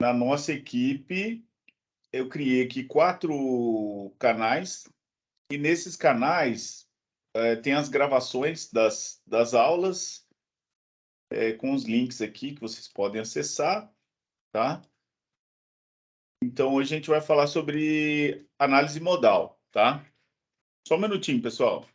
Na nossa equipe, eu criei aqui 4 canais, e nesses canais, tem as gravações das aulas, com os links aqui que vocês podem acessar, tá? Então, hoje a gente vai falar sobre análise modal, tá? Só um minutinho, pessoal.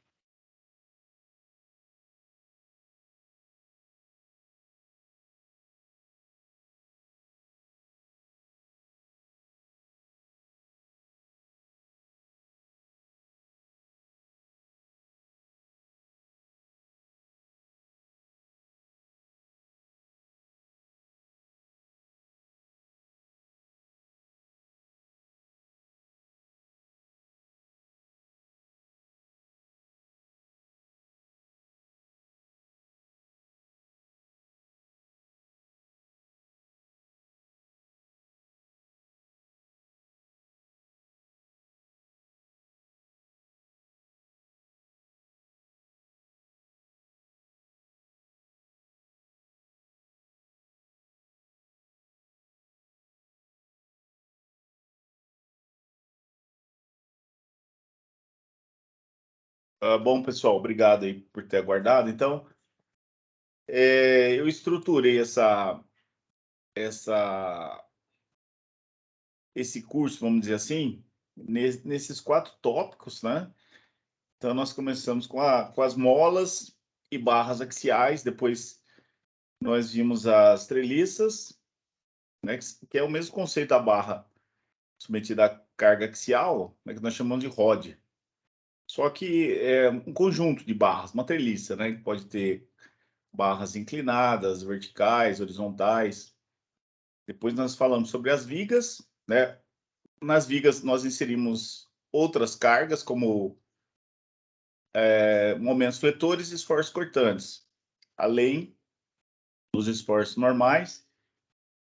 Bom, pessoal, obrigado aí por ter aguardado. Então, eu estruturei essa esse curso, vamos dizer assim, nesses 4 tópicos, né. Então nós começamos com as molas e barras axiais, depois nós vimos as treliças, né, que é o mesmo conceito da barra submetida à carga axial, né, que nós chamamos de rod. Só que é um conjunto de barras, uma treliça, né, que pode ter barras inclinadas, verticais, horizontais. Depois nós falamos sobre as vigas, né. Nas vigas nós inserimos outras cargas, como momentos fletores e esforços cortantes, além dos esforços normais.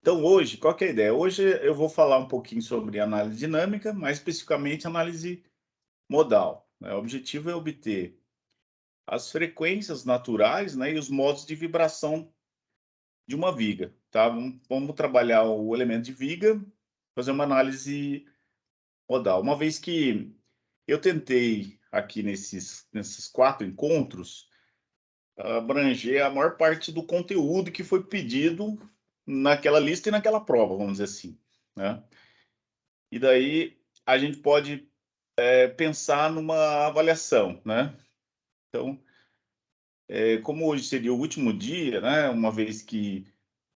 Então, hoje, qual que é a ideia? Hoje eu vou falar um pouquinho sobre análise dinâmica, mais especificamente análise modal, né? O objetivo é obter as frequências naturais, né, e os modos de vibração de uma viga, tá? Vamos trabalhar o elemento de viga, fazer uma análise modal. Uma vez que eu tentei aqui nesses 4 encontros abranger a maior parte do conteúdo que foi pedido naquela lista e naquela prova, vamos dizer assim, né. E daí a gente pode, pensar numa avaliação, né. Então, como hoje seria o último dia, né, uma vez que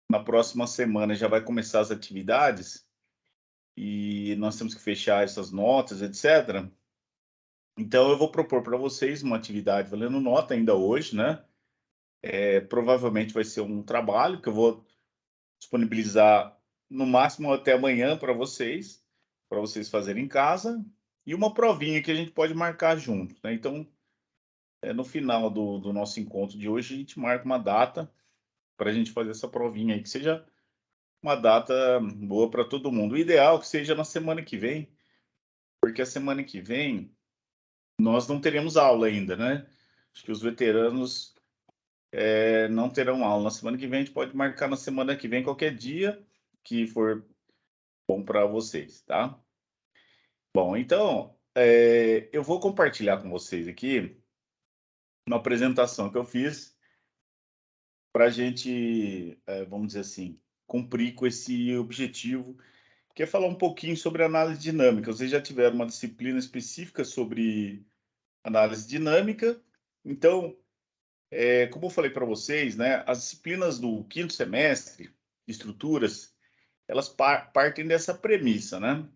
na próxima semana já vai começar as atividades, e nós temos que fechar essas notas, etcétera. Então eu vou propor para vocês uma atividade valendo nota ainda hoje, né. Provavelmente vai ser um trabalho que eu vou disponibilizar no máximo até amanhã para vocês fazerem em casa, e uma provinha que a gente pode marcar junto, né. Então, no final do nosso encontro de hoje, a gente marca uma data para a gente fazer essa provinha aí, que seja uma data boa para todo mundo. O ideal é que seja na semana que vem, porque a semana que vem nós não teremos aula ainda, né. Acho que os veteranos, não terão aula. Na semana que vem a gente pode marcar na semana que vem, qualquer dia que for bom para vocês, tá? Bom, então, eu vou compartilhar com vocês aqui uma apresentação que eu fiz para a gente, vamos dizer assim, cumprir com esse objetivo, que é falar um pouquinho sobre análise dinâmica. Vocês já tiveram uma disciplina específica sobre análise dinâmica, então, como eu falei para vocês, né, as disciplinas do quinto semestre, de estruturas, elas partem dessa premissa, né,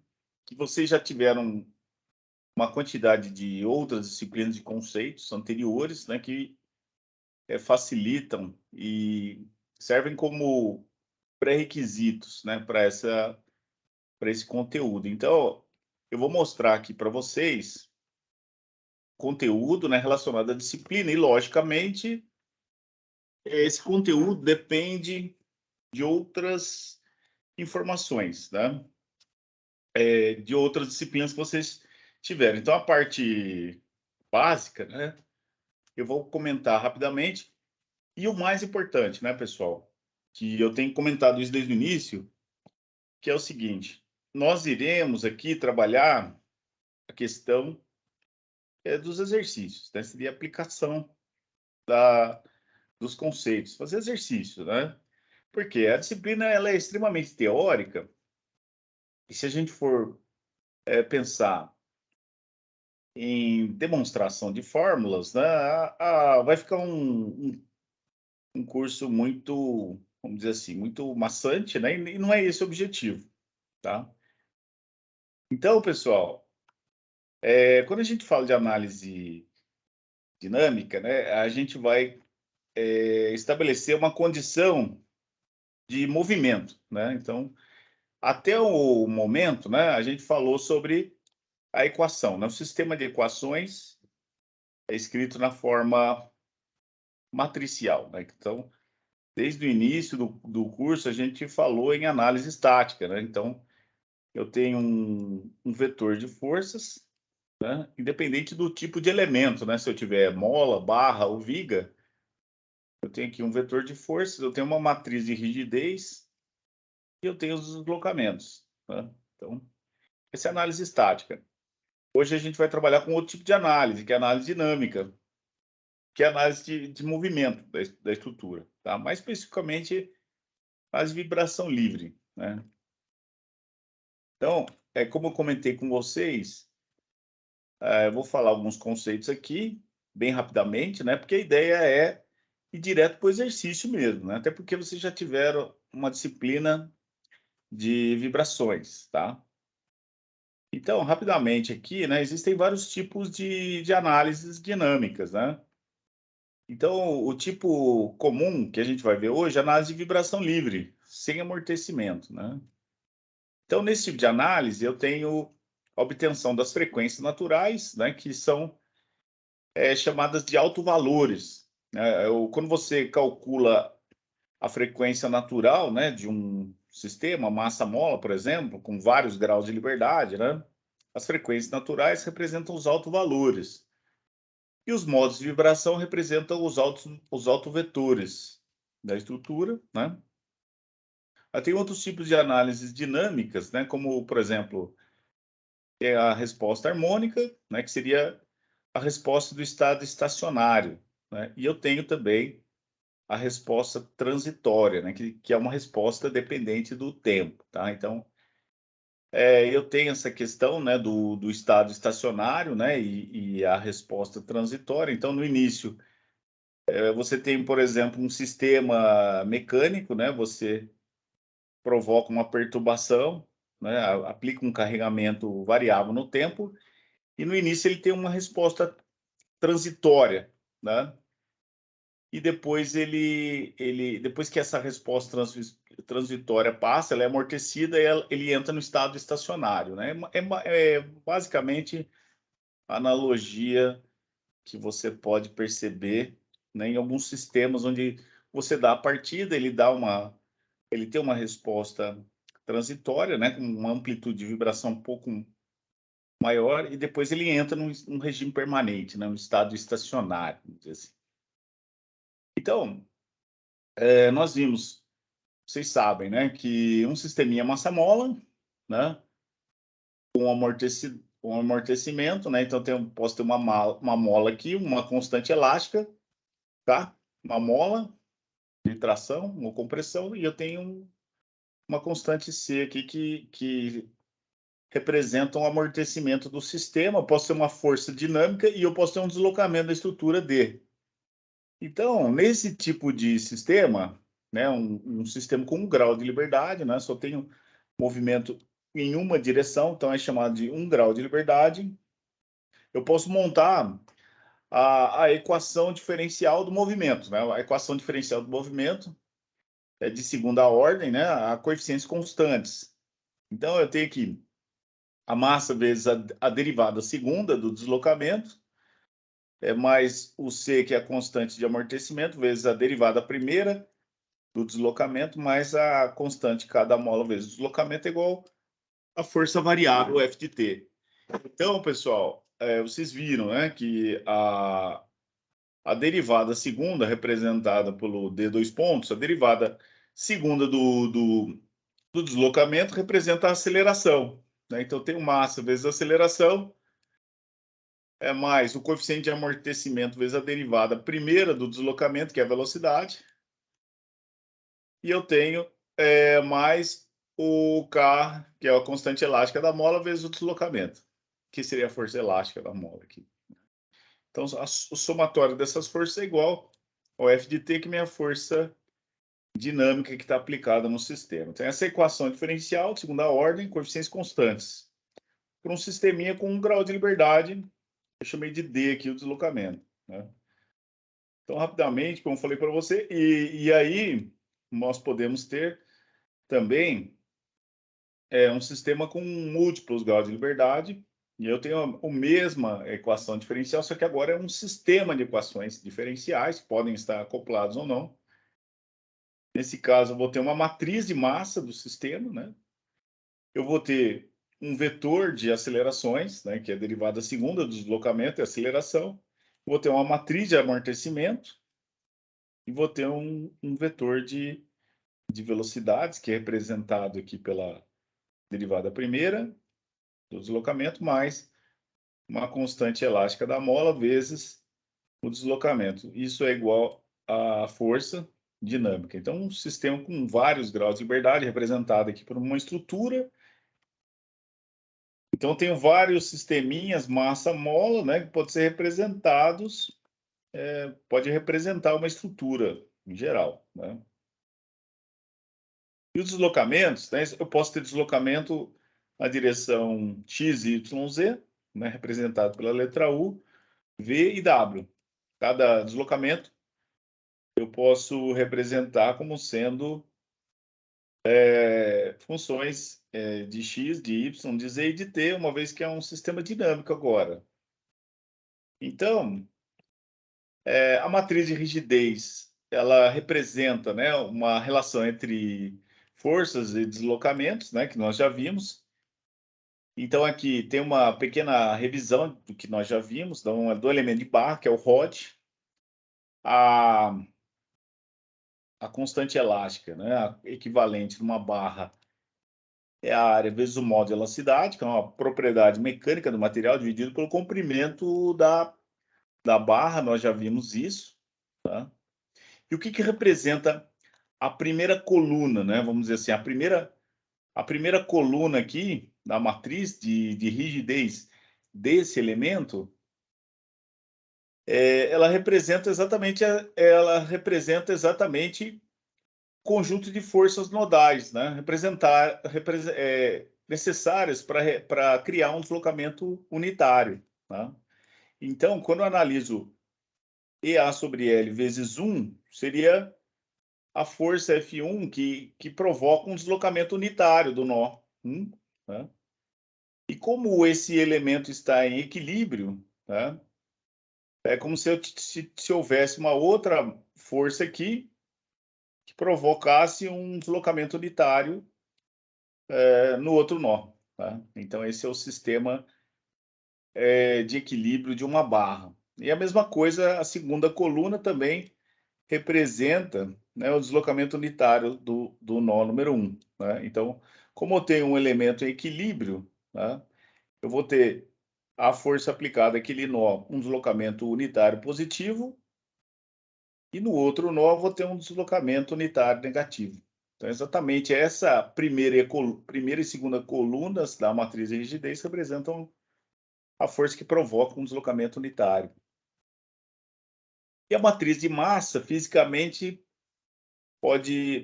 que vocês já tiveram uma quantidade de outras disciplinas de conceitos anteriores, né, que facilitam e servem como pré-requisitos, né, para esse conteúdo. Então, eu vou mostrar aqui para vocês conteúdo, né, relacionado à disciplina e, logicamente, esse conteúdo depende de outras informações, né, de outras disciplinas que vocês tiverem. Então, a parte básica, né, eu vou comentar rapidamente. E o mais importante, né, pessoal, que eu tenho comentado isso desde o início, que é o seguinte: nós iremos aqui trabalhar a questão dos exercícios, né? Seria a aplicação dos conceitos, fazer exercício, né? Porque a disciplina ela é extremamente teórica, e se a gente for pensar em demonstração de fórmulas, né, vai ficar um curso muito, vamos dizer assim, muito maçante, né? E não é esse o objetivo, tá? Então, pessoal, quando a gente fala de análise dinâmica, né, a gente vai estabelecer uma condição de movimento, né? Então, até o momento, né, a gente falou sobre a equação, né? O sistema de equações é escrito na forma matricial, né? Então, desde o início do curso, a gente falou em análise estática, né? Então, eu tenho um vetor de forças, né? Independente do tipo de elemento, né? Se eu tiver mola, barra ou viga, eu tenho aqui um vetor de forças, eu tenho uma matriz de rigidez e eu tenho os deslocamentos, né? Então, essa é a análise estática. Hoje a gente vai trabalhar com outro tipo de análise, que é a análise dinâmica, que é a análise de movimento da estrutura, tá? Mais especificamente, as vibração livre, né? Então, como eu comentei com vocês, eu vou falar alguns conceitos aqui, bem rapidamente, né? Porque a ideia é ir direto para o exercício mesmo, né? Até porque vocês já tiveram uma disciplina de vibrações, tá? Então, rapidamente aqui, né? Existem vários tipos de análises dinâmicas, né? Então, o tipo comum que a gente vai ver hoje é a análise de vibração livre, sem amortecimento, né? Então, nesse tipo de análise, eu tenho a obtenção das frequências naturais, né, que são chamadas de autovalores, né? Quando você calcula a frequência natural, né, de um sistema, massa-mola, por exemplo, com vários graus de liberdade, né, as frequências naturais representam os autovalores. E os modos de vibração representam os autovetores da estrutura, né? Tem outros tipos de análises dinâmicas, né, como, por exemplo, a resposta harmônica, né, que seria a resposta do estado estacionário, né? E eu tenho também a resposta transitória, né, que é uma resposta dependente do tempo, tá? Então, eu tenho essa questão, né, do estado estacionário, né, e a resposta transitória. Então, no início, você tem, por exemplo, um sistema mecânico, né, você provoca uma perturbação, né, aplica um carregamento variável no tempo, e no início ele tem uma resposta transitória, né? E depois depois que essa resposta transitória passa, ela é amortecida e ele entra no estado estacionário, né? É basicamente a analogia que você pode perceber, né, em alguns sistemas onde você dá a partida, ele tem uma resposta transitória, né, com uma amplitude de vibração um pouco maior, e depois ele entra num regime permanente, né, um estado estacionário, vamos dizer assim. Então, nós vimos, vocês sabem, né, que um sisteminha massa-mola, né, com amortecimento, né, então posso ter uma mola aqui, uma constante elástica, tá? Uma mola de tração, uma compressão, e eu tenho uma constante C aqui que representa um amortecimento do sistema. Eu posso ter uma força dinâmica e eu posso ter um deslocamento da estrutura D. Então, nesse tipo de sistema, né, um sistema com 1 grau de liberdade, né, só tenho movimento em uma direção, então é chamado de 1 grau de liberdade. Eu posso montar a equação diferencial do movimento, né? A equação diferencial do movimento é de segunda ordem, né? A coeficientes constantes. Então, eu tenho aqui a massa vezes a derivada segunda do deslocamento, mais o C, que é a constante de amortecimento, vezes a derivada primeira do deslocamento, mais a constante cada mola vezes o deslocamento é igual a força variável F de T. Então, pessoal, vocês viram, né, que a derivada segunda, representada pelo D2 pontos, a derivada segunda do deslocamento representa a aceleração, né? Então, tem o massa vezes a aceleração, é mais o coeficiente de amortecimento vezes a derivada primeira do deslocamento, que é a velocidade, e eu tenho mais o K, que é a constante elástica da mola, vezes o deslocamento, que seria a força elástica da mola aqui. Então, o somatório dessas forças é igual ao F de T, que é minha força dinâmica que está aplicada no sistema. Então, essa equação diferencial de segunda ordem, coeficientes constantes, para um sisteminha com 1 grau de liberdade, eu chamei de D aqui o deslocamento, né? Então, rapidamente, como eu falei para você, e aí nós podemos ter também um sistema com múltiplos graus de liberdade, e eu tenho a mesma equação diferencial, só que agora é um sistema de equações diferenciais, podem estar acoplados ou não. Nesse caso, eu vou ter uma matriz de massa do sistema, né? Eu vou ter um vetor de acelerações, né, que é a derivada segunda do deslocamento e aceleração. Vou ter uma matriz de amortecimento e vou ter um vetor de velocidades, que é representado aqui pela derivada primeira do deslocamento, mais uma constante elástica da mola vezes o deslocamento. Isso é igual à força dinâmica. Então, um sistema com vários graus de liberdade, representado aqui por uma estrutura. Então, tenho vários sisteminhas massa-mola, né, que podem ser representados, pode representar uma estrutura em geral, né? E os deslocamentos, né, eu posso ter deslocamento na direção x, y, z, né, representado pela letra U, V e W. Cada deslocamento eu posso representar como sendo funções de x, de y, de z e de t, uma vez que é um sistema dinâmico agora. Então, a matriz de rigidez, ela representa, né, uma relação entre forças e deslocamentos, né, que nós já vimos. Então, aqui tem uma pequena revisão do que nós já vimos, do elemento de barra, que é o rod, a constante elástica, né, a equivalente de uma barra é a área vezes o modo de elasticidade, que é uma propriedade mecânica do material dividido pelo comprimento da barra, nós já vimos isso, tá? E o que representa a primeira coluna, né? Vamos dizer assim, a primeira coluna aqui da matriz de rigidez desse elemento, ela representa exatamente o conjunto de forças nodais, né? Necessárias para criar um deslocamento unitário, tá? Então, quando eu analiso EA sobre L vezes 1, seria a força F1 que provoca um deslocamento unitário do nó. Né? E como esse elemento está em equilíbrio, né? É como se houvesse uma outra força aqui que provocasse um deslocamento unitário no outro nó. Tá? Então, esse é o sistema de equilíbrio de uma barra. E a mesma coisa, a segunda coluna também representa, né, o deslocamento unitário do nó número 1. Né? Então, como eu tenho um elemento em equilíbrio, né, eu vou ter a força aplicada àquele nó, um deslocamento unitário positivo, e no outro nó eu vou ter um deslocamento unitário negativo. Então, exatamente essa primeira e segunda colunas da matriz de rigidez representam a força que provoca um deslocamento unitário. E a matriz de massa, fisicamente,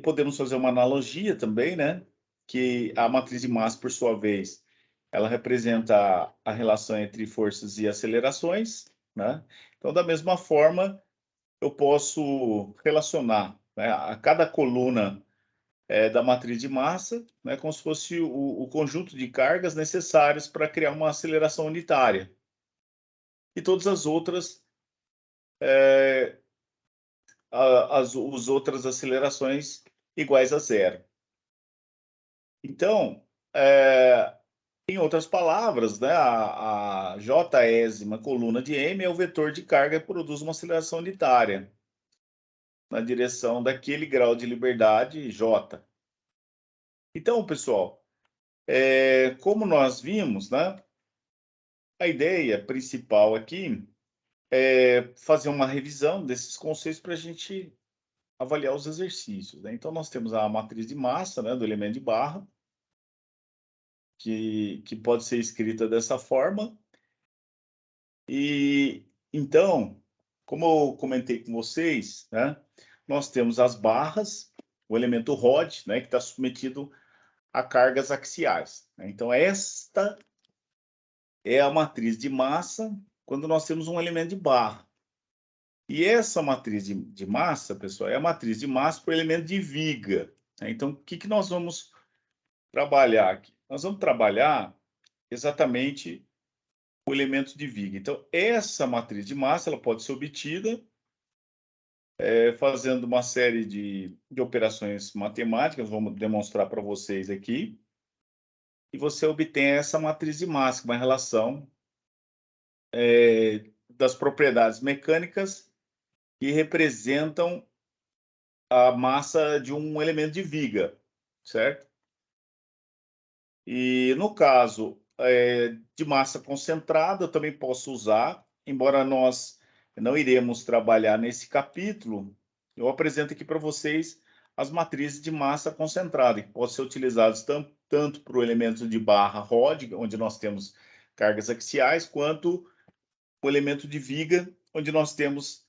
podemos fazer uma analogia também, né? Que a matriz de massa, por sua vez, ela representa a relação entre forças e acelerações, né? Então, da mesma forma, eu posso relacionar, né, a cada coluna da matriz de massa, né, como se fosse o conjunto de cargas necessárias para criar uma aceleração unitária. E todas as outras as outras acelerações iguais a zero. Então, em outras palavras, né, a J-ésima coluna de M é o vetor de carga que produz uma aceleração unitária na direção daquele grau de liberdade J. Então, pessoal, como nós vimos, né, a ideia principal aqui é fazer uma revisão desses conceitos para a gente avaliar os exercícios, né? Então, nós temos a matriz de massa, né, do elemento de barra, que pode ser escrita dessa forma. E então, como eu comentei com vocês, né, nós temos as barras, o elemento rod, né, que está submetido a cargas axiais, né? Então, esta é a matriz de massa quando nós temos um elemento de barra. E essa matriz de massa, pessoal, é a matriz de massa para o elemento de viga, né? Então, o que nós vamos trabalhar aqui? Nós vamos trabalhar exatamente o elemento de viga. Então, essa matriz de massa ela pode ser obtida fazendo uma série de operações matemáticas, vamos demonstrar para vocês aqui, e você obtém essa matriz de massa, uma relação das propriedades mecânicas que representam a massa de um elemento de viga, certo? E no caso de massa concentrada, eu também posso usar, embora nós não iremos trabalhar nesse capítulo, eu apresento aqui para vocês as matrizes de massa concentrada, que podem ser utilizadas tanto para o elemento de barra rod, onde nós temos cargas axiais, quanto o elemento de viga, onde nós temos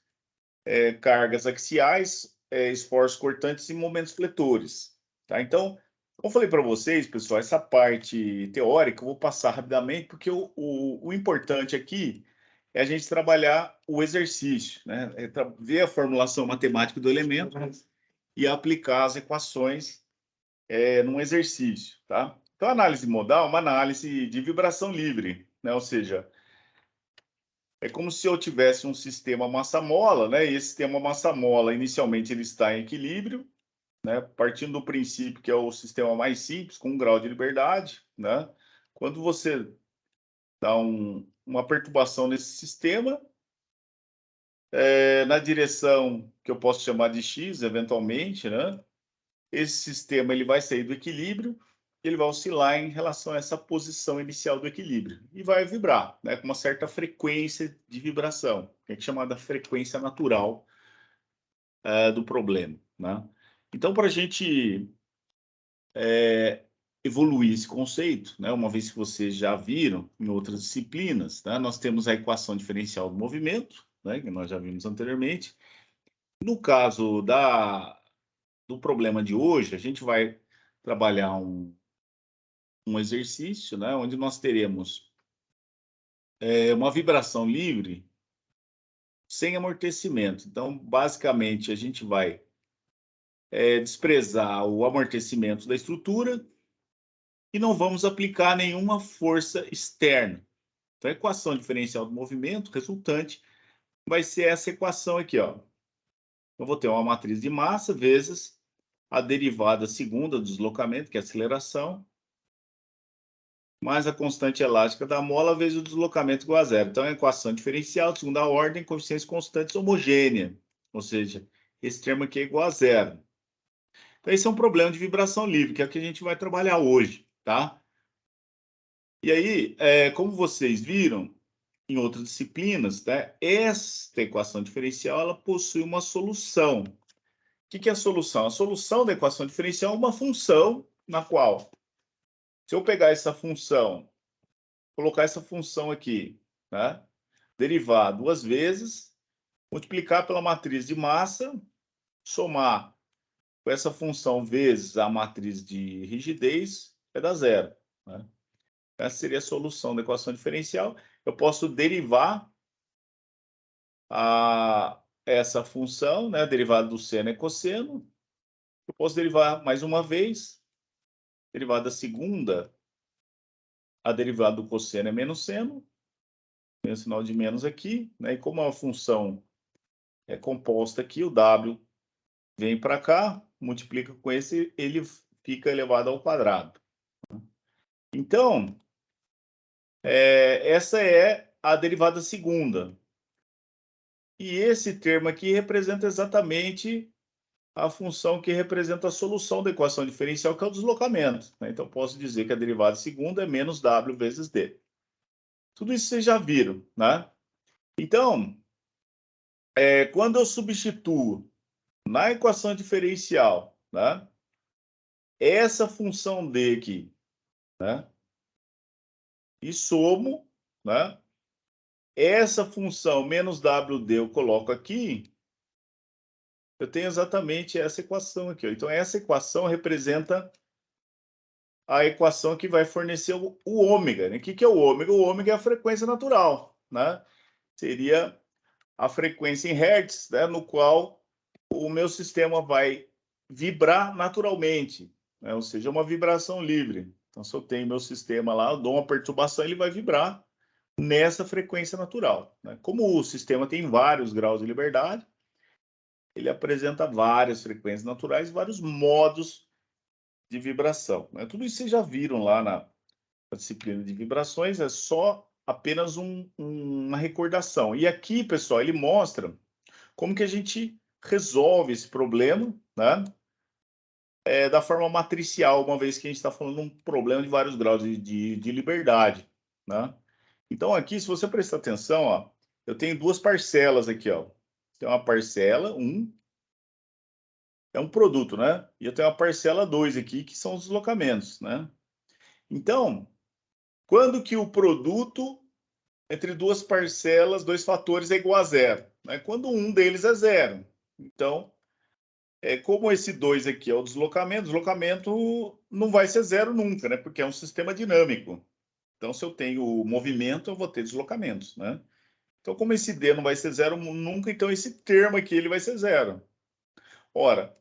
cargas axiais, esforços cortantes e momentos fletores. Tá? Então, como eu falei para vocês, pessoal, essa parte teórica eu vou passar rapidamente, porque o importante aqui é a gente trabalhar o exercício, né? Ver a formulação matemática do elemento e aplicar as equações num exercício. Tá? Então, a análise modal é uma análise de vibração livre, né? Ou seja, é como se eu tivesse um sistema massa-mola, né? E esse sistema massa-mola, inicialmente, ele está em equilíbrio, né? Partindo do princípio que é o sistema mais simples, com um grau de liberdade, né? Quando você dá uma perturbação nesse sistema, na direção que eu posso chamar de x, eventualmente, né? Esse sistema ele vai sair do equilíbrio, ele vai oscilar em relação a essa posição inicial do equilíbrio e vai vibrar, né, com uma certa frequência de vibração, que é chamada frequência natural do problema, né? Então, para a gente evoluir esse conceito, né, uma vez que vocês já viram em outras disciplinas, né, nós temos a equação diferencial do movimento, né, que nós já vimos anteriormente. No caso do problema de hoje, a gente vai trabalhar um exercício, né, onde nós teremos uma vibração livre sem amortecimento. Então, basicamente, a gente vai desprezar o amortecimento da estrutura e não vamos aplicar nenhuma força externa. Então, a equação diferencial do movimento resultante vai ser essa equação aqui, ó. Eu vou ter uma matriz de massa vezes a derivada segunda do deslocamento, que é a aceleração, mais a constante elástica da mola vezes o deslocamento igual a zero. Então, é a equação diferencial de segunda ordem, coeficientes constantes homogênea. Ou seja, esse termo aqui é igual a zero. Então, esse é um problema de vibração livre, que é o que a gente vai trabalhar hoje, tá? E aí, como vocês viram em outras disciplinas, né, esta equação diferencial ela possui uma solução. O que é a solução? A solução da equação diferencial é uma função na qual, se eu pegar essa função, colocar essa função aqui, né? Derivar duas vezes, multiplicar pela matriz de massa, somar com essa função vezes a matriz de rigidez, vai dar zero, né? Essa seria a solução da equação diferencial. Eu posso derivar essa função, né? Derivada do seno e cosseno. Eu posso derivar mais uma vez, derivada segunda, a derivada do cosseno é menos seno, tem o sinal de menos aqui, né? E como a função é composta aqui, o w vem para cá, multiplica com esse, ele fica elevado ao quadrado. Então, essa é a derivada segunda. E esse termo aqui representa exatamente a função que representa a solução da equação diferencial, que é o deslocamento, né? Então, posso dizer que a derivada segunda é menos W vezes D. Tudo isso vocês já viram, né? Então, quando eu substituo na equação diferencial, né, essa função D aqui, né, e somo, né, essa função menos WD eu coloco aqui, eu tenho exatamente essa equação aqui. Ó. Então, essa equação representa a equação que vai fornecer o ômega. Né? O que é o ômega? O ômega é a frequência natural, né? Seria a frequência em hertz, né, no qual o meu sistema vai vibrar naturalmente, né? Ou seja, uma vibração livre. Então, se eu tenho meu sistema lá, eu dou uma perturbação, ele vai vibrar nessa frequência natural. Né? Como o sistema tem vários graus de liberdade, ele apresenta várias frequências naturais, vários modos de vibração. Né? Tudo isso vocês já viram lá na disciplina de vibrações, é só apenas uma recordação. E aqui, pessoal, ele mostra como que a gente resolve esse problema, né? Da forma matricial, uma vez que a gente está falando de um problema de vários graus de liberdade, né? Então, aqui, se você prestar atenção, ó, eu tenho duas parcelas aqui, ó. Tem uma parcela 1, é um produto, né? E eu tenho uma parcela 2 aqui, que são os deslocamentos, né? Então, quando que o produto entre duas parcelas, dois fatores é igual a zero? Né? Quando um deles é zero. Então, como esse 2 aqui é o deslocamento não vai ser zero nunca, né? Porque é um sistema dinâmico. Então, se eu tenho movimento, eu vou ter deslocamentos, né? Então, como esse D não vai ser zero nunca, então esse termo aqui ele vai ser zero. Ora,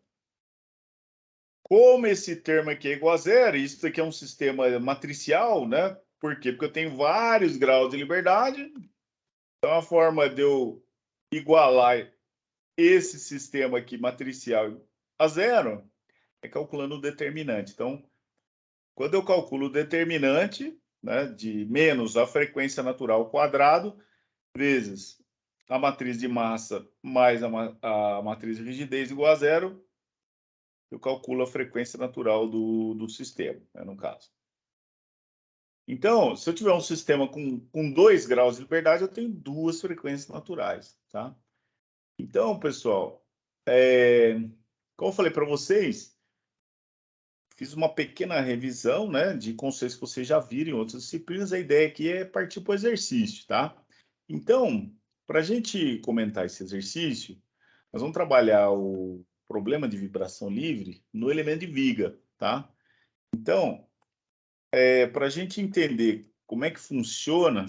como esse termo aqui é igual a zero, isso aqui é um sistema matricial, né? Por quê? Porque eu tenho vários graus de liberdade. Então, a forma de eu igualar esse sistema aqui matricial a zero é calculando o determinante. Então, quando eu calculo o determinante, né, de menos a frequência natural ao quadrado, vezes a matriz de massa mais a matriz de rigidez igual a zero, eu calculo a frequência natural do sistema, né, no caso. Então, se eu tiver um sistema com 2 graus de liberdade, eu tenho duas frequências naturais, tá? Então, pessoal, como eu falei para vocês, fiz uma pequena revisão, né, de conceitos que vocês já viram em outras disciplinas. A ideia aqui é partir para o exercício, tá? Então, para a gente comentar esse exercício, nós vamos trabalhar o problema de vibração livre no elemento de viga, tá? Então, para a gente entender como é que funciona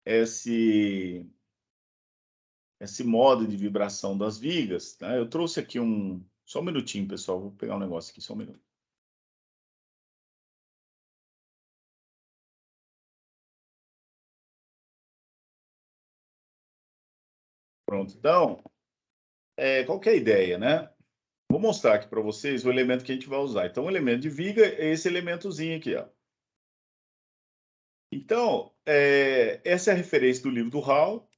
esse, esse modo de vibração das vigas, tá? Eu trouxe aqui Só um minutinho, pessoal, vou pegar um negócio aqui, só um minuto. Pronto, então, qual que é a ideia, né? Vou mostrar aqui para vocês o elemento que a gente vai usar. Então, o elemento de viga é esse elementozinho aqui, ó. Então, essa é a referência do livro do Hall,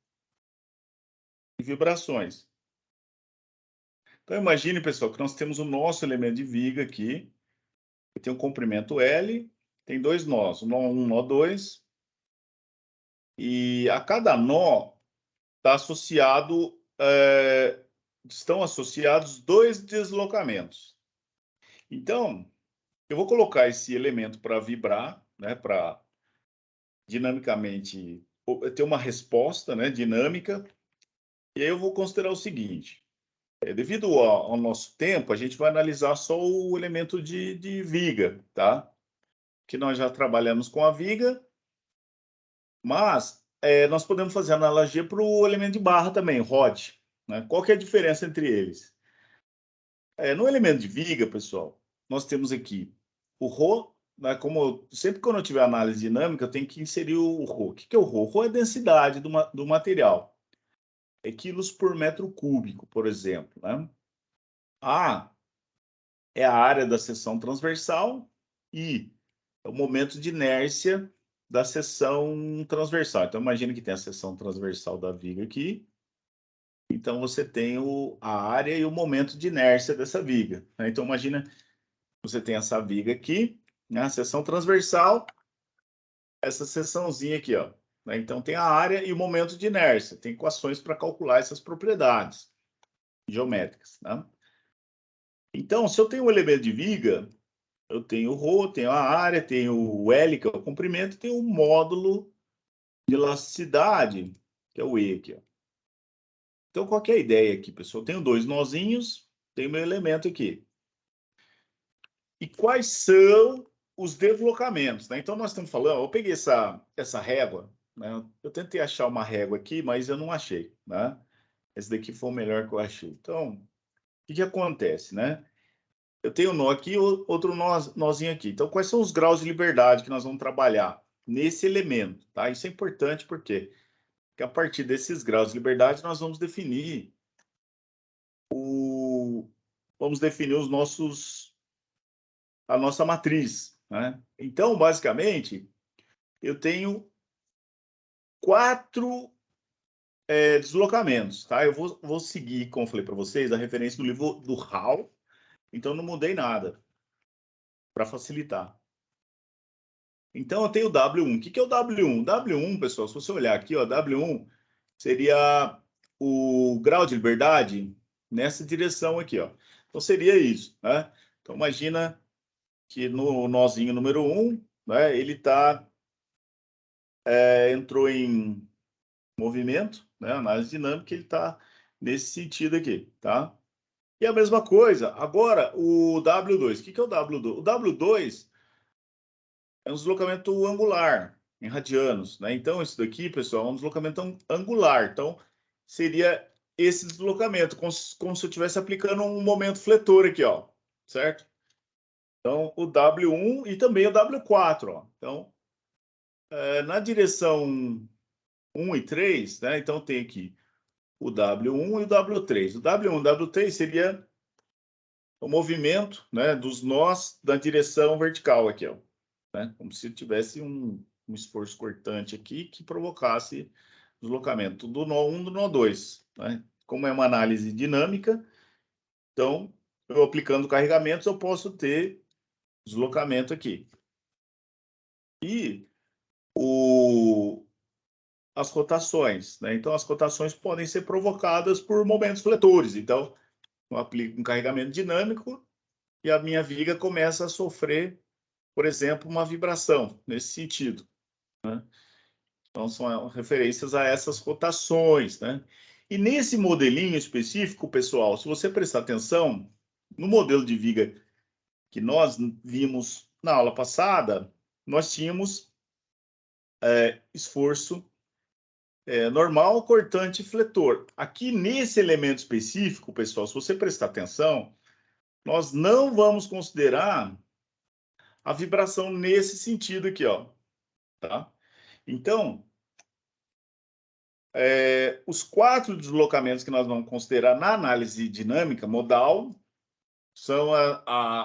vibrações. Então, imagine, pessoal, que nós temos o nosso elemento de viga aqui. Tem um comprimento L, tem dois nós, o nó 1, nó 2. E a cada nó está associado, estão associados dois deslocamentos. Então, eu vou colocar esse elemento para vibrar, né, para dinamicamente ter uma resposta, né, dinâmica. E aí eu vou considerar o seguinte: devido ao nosso tempo, a gente vai analisar só o elemento de viga, tá? Que nós já trabalhamos com a viga, mas nós podemos fazer analogia para o elemento de barra também, rod. Né? Qual que é a diferença entre eles? No elemento de viga, pessoal, nós temos aqui o Rho, né, sempre quando eu tiver análise dinâmica, eu tenho que inserir o Rho. O que é o Rho? O Rho é a densidade do material. É quilos por metro cúbico, por exemplo. Né? A é a área da seção transversal e é o momento de inércia da seção transversal. Então, imagine que tem a seção transversal da viga aqui. Então, você tem a área e o momento de inércia dessa viga, né? Então, imagina, você tem essa viga aqui, né? A seção transversal, essa seçãozinha aqui, ó. Né? Então, tem a área e o momento de inércia. Tem equações para calcular essas propriedades geométricas, né? Então, se eu tenho um elemento de viga, eu tenho o ρ, tenho a área, tenho o L, que é o comprimento, tenho o módulo de elasticidade, que é o E aqui, ó. Então, qual que é a ideia aqui, pessoal? Eu tenho dois nozinhos, tenho meu elemento aqui. E quais são os deslocamentos, né? Então, nós estamos falando, eu peguei essa régua, né? Eu tentei achar uma régua aqui, mas eu não achei, né? Esse daqui foi o melhor que eu achei. Então, o que acontece, né? Eu tenho um nó aqui e outro nozinho aqui. Então, quais são os graus de liberdade que nós vamos trabalhar nesse elemento, tá? Isso é importante porque a partir desses graus de liberdade nós vamos definir a nossa matriz, né? Então, basicamente, eu tenho 4 deslocamentos, tá? Eu vou seguir, como eu falei para vocês, a referência do livro do Hall, então não mudei nada para facilitar. Então, eu tenho o W1. O que é o W1? O W1, pessoal, se você olhar aqui, ó, W1 seria o grau de liberdade nessa direção aqui, ó. Então, seria isso, né? Então, imagina que no nozinho número 1, né, ele entrou em movimento, né, análise dinâmica, ele está nesse sentido aqui, tá? E a mesma coisa, agora o W2. O que é o W2? O W2 é um deslocamento angular, em radianos, né? Então, isso daqui, pessoal, é um deslocamento angular. Então, seria esse deslocamento, como se eu estivesse aplicando um momento fletor aqui, ó, certo? Então, o W1 e também o W4, ó. Então, na direção 1 e 3, né? Então, tem aqui o W1 e o W3. O W1 e o W3 seria o movimento, né, dos nós da direção vertical aqui, ó, né? Como se tivesse um esforço cortante aqui que provocasse deslocamento do nó 1 do nó 2, né? Como é uma análise dinâmica, então, eu aplicando carregamentos, eu posso ter deslocamento aqui. E as rotações, né? Então, as rotações podem ser provocadas por momentos fletores. Então, eu aplico um carregamento dinâmico e a minha viga começa a sofrer, por exemplo, uma vibração nesse sentido, né? Então, são referências a essas rotações, né? E nesse modelinho específico, pessoal, se você prestar atenção, no modelo de viga que nós vimos na aula passada, nós tínhamos esforço normal, cortante e fletor. Aqui nesse elemento específico, pessoal, se você prestar atenção, nós não vamos considerar a vibração nesse sentido aqui, ó, tá? Então, os 4 deslocamentos que nós vamos considerar na análise dinâmica modal são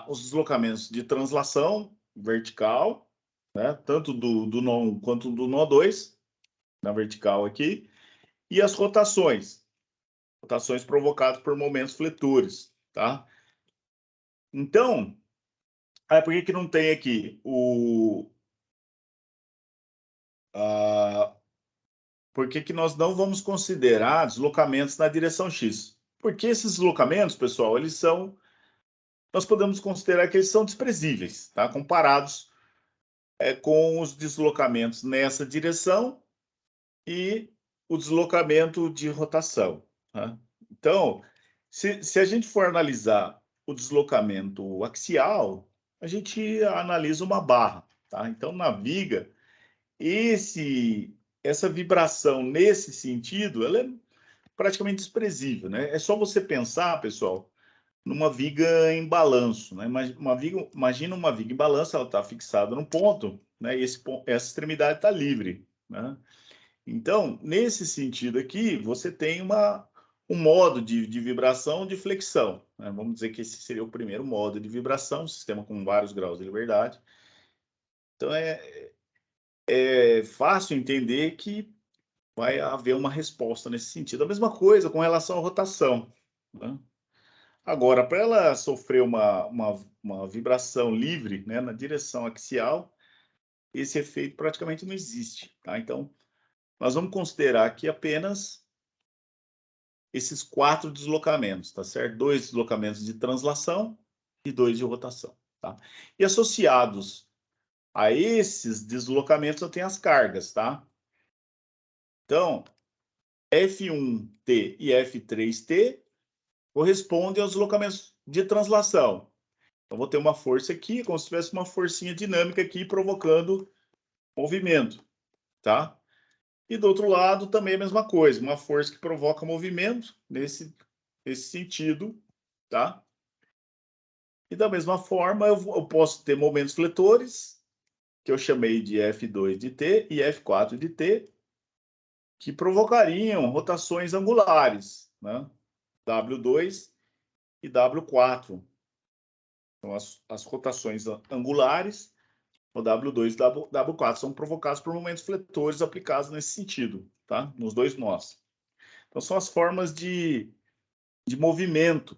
os deslocamentos de translação vertical, né? Tanto do nó 1 quanto do nó 2, na vertical aqui, e as rotações provocadas por momentos fletores, tá? Então, por que não tem aqui por que nós não vamos considerar deslocamentos na direção X? Porque esses deslocamentos, pessoal, nós podemos considerar que eles são desprezíveis, tá? Comparados com os deslocamentos nessa direção e o deslocamento de rotação, tá? Então, se a gente for analisar o deslocamento axial, a gente analisa uma barra, tá? Então, na viga, essa vibração nesse sentido, ela é praticamente desprezível, né? É só você pensar, pessoal, numa viga em balanço, né? Imagina uma viga em balanço, ela está fixada num ponto, né? E essa extremidade está livre, né? Então, nesse sentido aqui, você tem um modo de vibração de flexão, né? Vamos dizer que esse seria o primeiro modo de vibração, um sistema com vários graus de liberdade. Então, é fácil entender que vai haver uma resposta nesse sentido. A mesma coisa com relação à rotação, né? Agora, para ela sofrer uma vibração livre, né, na direção axial, esse efeito praticamente não existe, tá? Então, nós vamos considerar aqui apenas esses 4 deslocamentos, tá certo? 2 deslocamentos de translação e 2 de rotação, tá? E associados a esses deslocamentos eu tenho as cargas, tá? Então, F1T e F3T correspondem aos deslocamentos de translação. Então, vou ter uma força aqui, como se tivesse uma forcinha dinâmica aqui provocando movimento, tá? E do outro lado também a mesma coisa, uma força que provoca movimento nesse sentido, tá? E da mesma forma eu posso ter momentos fletores, que eu chamei de F2 de T e F4 de T, que provocariam rotações angulares, né? W2 e W4. Então, as rotações angulares, o W2 e o W4, são provocadas por momentos fletores aplicados nesse sentido, tá? Nos dois nós. Então, são as formas de movimento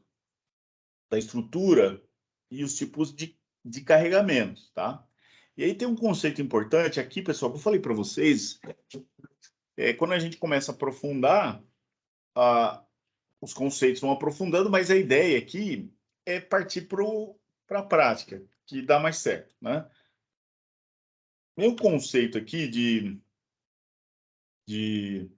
da estrutura e os tipos de carregamento, tá? E aí tem um conceito importante aqui, pessoal, que eu falei para vocês, quando a gente começa a aprofundar, os conceitos vão aprofundando, mas a ideia aqui é partir para a prática, que dá mais certo, né? Meu conceito aqui de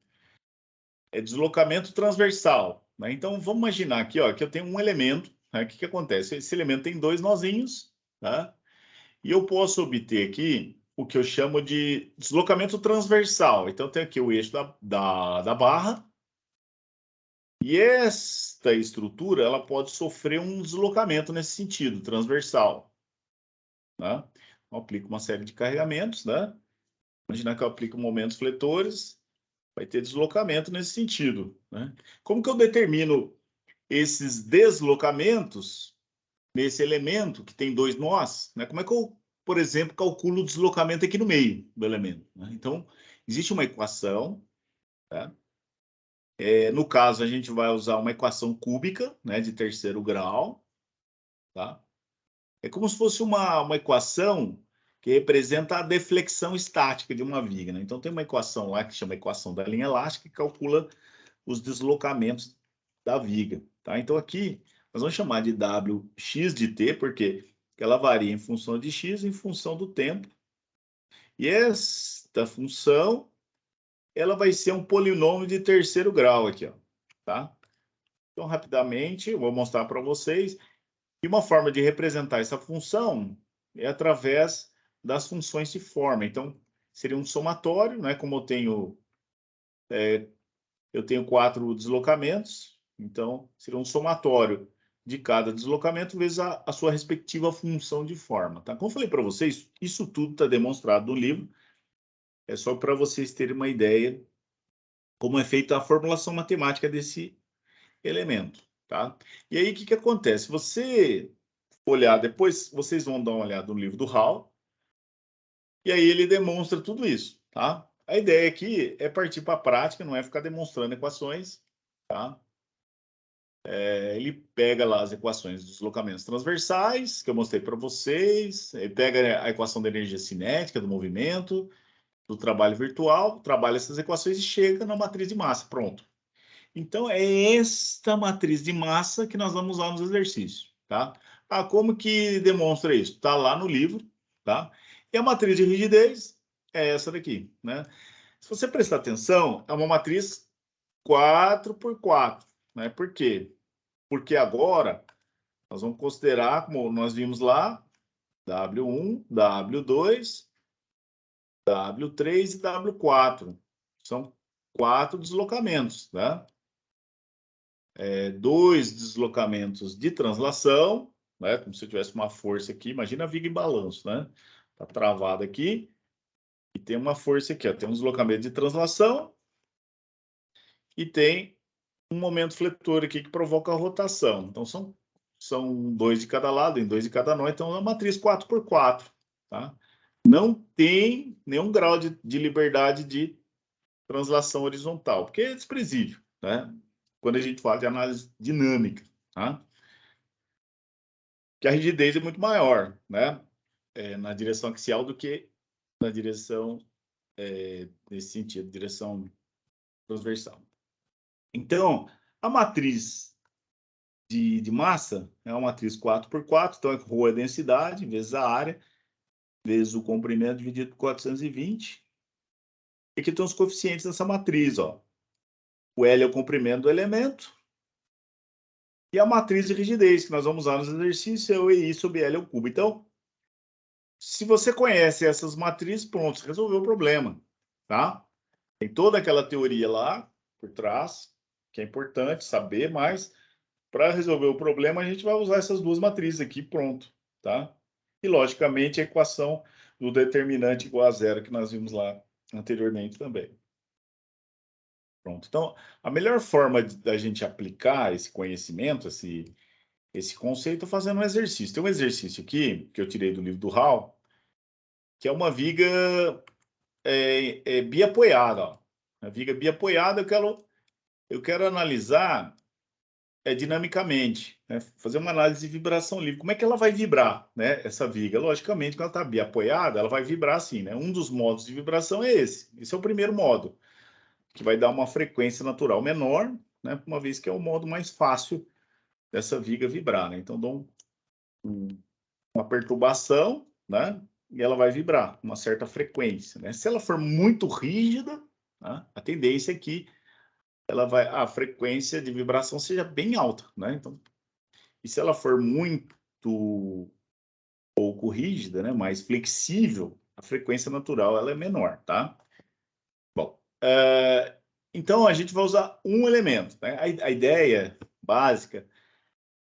deslocamento transversal, né? Então, vamos imaginar aqui, ó, que eu tenho um elemento, né? O que acontece? Esse elemento tem 2 nozinhos, tá? E eu posso obter aqui o que eu chamo de deslocamento transversal. Então, tem aqui o eixo da barra, e esta estrutura ela pode sofrer um deslocamento nesse sentido, transversal, né? Eu aplico uma série de carregamentos, né? Imagina que eu aplico momentos fletores, vai ter deslocamento nesse sentido, né? Como que eu determino esses deslocamentos nesse elemento que tem 2 nós, né? Como é que eu, por exemplo, calculo o deslocamento aqui no meio do elemento, né? Então, existe uma equação, tá? No caso, a gente vai usar uma equação cúbica, né, de terceiro grau, tá? É como se fosse uma equação que representa a deflexão estática de uma viga, né? Então, tem uma equação lá que chama equação da linha elástica, que calcula os deslocamentos da viga, tá? Então, aqui, nós vamos chamar de Wx de t, porque ela varia em função de x, em função do tempo. E esta função, ela vai ser um polinômio de terceiro grau aqui, ó, tá? Então, rapidamente, eu vou mostrar para vocês. E uma forma de representar essa função é através das funções de forma. Então, seria um somatório, né? Como eu tenho 4 deslocamentos, então seria um somatório de cada deslocamento vezes a sua respectiva função de forma, tá? Como eu falei para vocês, isso tudo está demonstrado no livro. É só para vocês terem uma ideia como é feita a formulação matemática desse elemento, tá? E aí, o que acontece? Você olhar depois, vocês vão dar uma olhada no livro do Hall, e aí ele demonstra tudo isso, tá? A ideia aqui é partir para a prática, não é ficar demonstrando equações, tá? Ele pega lá as equações dos deslocamentos transversais, que eu mostrei para vocês, ele pega a equação da energia cinética, do movimento, do trabalho virtual, trabalha essas equações e chega na matriz de massa, pronto. Então, é esta matriz de massa que nós vamos usar nos exercícios, tá? Como que demonstra isso? Está lá no livro, tá? E a matriz de rigidez é essa daqui, né? Se você prestar atenção, é uma matriz 4x4, né? Por quê? Porque agora nós vamos considerar, como nós vimos lá, W1, W2, W3 e W4. São 4 deslocamentos, né? 2 deslocamentos de translação, né? Como se eu tivesse uma força aqui. Imagina a viga em balanço, né? Está travada aqui e tem uma força aqui, ó. Tem um deslocamento de translação e tem um momento fletor aqui que provoca a rotação. Então, são 2 de cada lado, em 2 de cada nó. Então, é uma matriz 4x4, tá? Não tem nenhum grau de liberdade de translação horizontal, porque é desprezível, né? Quando a gente fala de análise dinâmica, tá? Que a rigidez é muito maior, né? Na direção axial do que na direção, nesse sentido, direção transversal. Então, a matriz de massa é uma matriz 4x4, então é ρ é densidade, vezes a área, vezes o comprimento dividido por 420. E aqui estão os coeficientes dessa matriz, ó. O L é o comprimento do elemento. E a matriz de rigidez, que nós vamos usar nos exercícios, é o EI sobre L ao cubo. Então, se você conhece essas matrizes, pronto, você resolveu o problema, tá? Tem toda aquela teoria lá por trás, que é importante saber, mas para resolver o problema, a gente vai usar essas duas matrizes aqui, pronto, tá? E, logicamente, a equação do determinante igual a zero, que nós vimos lá anteriormente também. Pronto. Então, a melhor forma da gente aplicar esse conhecimento, esse conceito, é fazendo um exercício. Tem um exercício aqui, que eu tirei do livro do Hall, que é uma viga biapoiada. Ó. A viga biapoiada eu quero analisar dinamicamente, né? Fazer uma análise de vibração livre. Como é que ela vai vibrar, né? Essa viga? Logicamente, quando ela está biapoiada, ela vai vibrar assim, né? Um dos modos de vibração é esse. Esse é o primeiro modo, que vai dar uma frequência natural menor, né? Uma vez que é o modo mais fácil dessa viga vibrar, né? Então, dou uma perturbação, né? E ela vai vibrar uma certa frequência, né? Se ela for muito rígida, né? A tendência é que a frequência de vibração seja bem alta, né? Então, e se ela for muito pouco rígida, né? Mais flexível, a frequência natural ela é menor, tá? Bom, então a gente vai usar um elemento, né? A ideia básica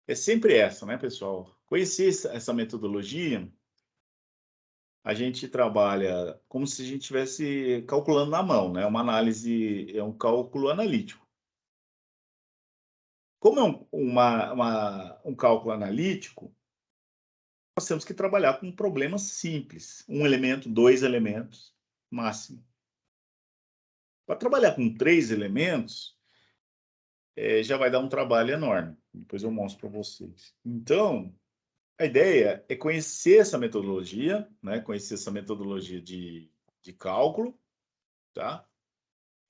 é sempre essa, né, pessoal? Conhecer essa metodologia, a gente trabalha como se a gente estivesse calculando na mão, né? Uma análise, é um cálculo analítico. Como é um cálculo analítico, nós temos que trabalhar com problemas simples. Um elemento, dois elementos, máximo. Para trabalhar com três elementos, já vai dar um trabalho enorme. Depois eu mostro para vocês. Então, a ideia é conhecer essa metodologia, né? Conhecer essa metodologia de cálculo, tá?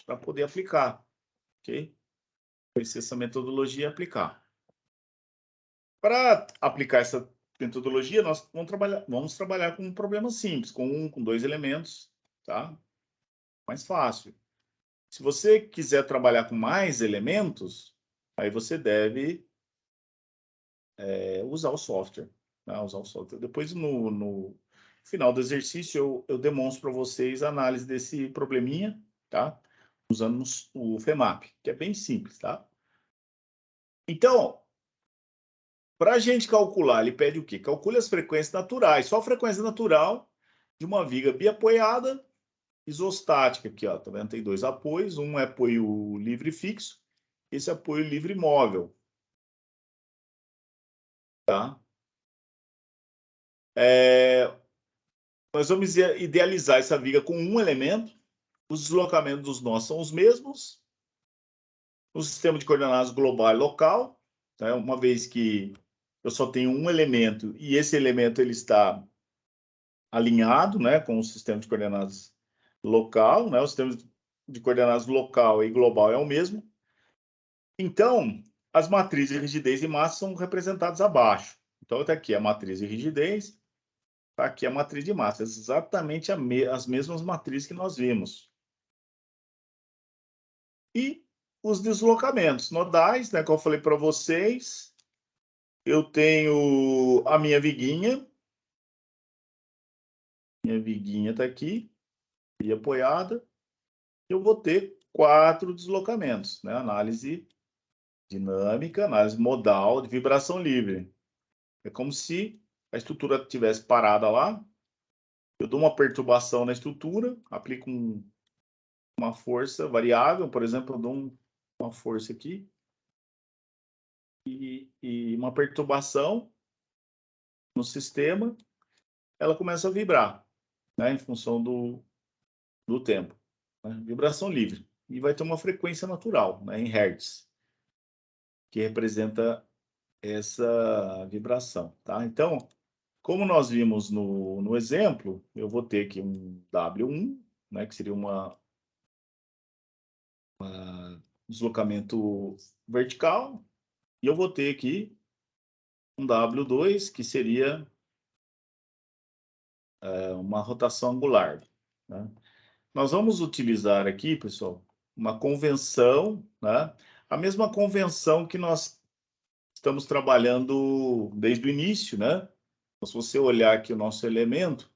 Para poder aplicar, ok? Conhecer essa metodologia e aplicar. Para aplicar essa metodologia, nós vamos trabalhar com um problema simples, com dois elementos, tá? Mais fácil. Se você quiser trabalhar com mais elementos, aí você deve usar o software. Tá? Usar o software. Depois, no final do exercício, eu demonstro para vocês a análise desse probleminha, tá? Usando o FEMAP, que é bem simples, tá? Então, para a gente calcular, ele pede o quê? Calcule as frequências naturais. Só a frequência natural de uma viga biapoiada isostática. Aqui, ó, tá vendo? Tem dois apoios. Um é apoio livre fixo. Esse é apoio livre móvel. Tá? Nós vamos idealizar essa viga com um elemento. Os deslocamentos dos nós são os mesmos. O sistema de coordenadas global e local. Tá? Uma vez que eu só tenho um elemento e esse elemento ele está alinhado, né, com o sistema de coordenadas local, né? O sistema de coordenadas local e global é o mesmo. Então, as matrizes de rigidez e massa são representadas abaixo. Então, está aqui a matriz de rigidez, está aqui a matriz de massa. Exatamente as mesmas matrizes que nós vimos. E os deslocamentos nodais, né, como eu falei para vocês, eu tenho a minha viguinha. Minha viguinha está aqui, e apoiada. Eu vou ter 4 deslocamentos, né? Análise dinâmica, análise modal de vibração livre. É como se a estrutura estivesse parada lá, eu dou uma perturbação na estrutura, aplico uma força variável, por exemplo, eu dou uma força aqui, e uma perturbação no sistema, ela começa a vibrar, né, em função do tempo. né? Vibração livre. E vai ter uma frequência natural, né, em hertz, que representa essa vibração, tá? Então, como nós vimos no exemplo, eu vou ter aqui um W1, né, que seria um deslocamento vertical, e eu vou ter aqui um W2, que seria uma rotação angular, né? Nós vamos utilizar aqui, pessoal, uma convenção, né? A mesma convenção que nós estamos trabalhando desde o início, né? Então, se você olhar aqui o nosso elemento,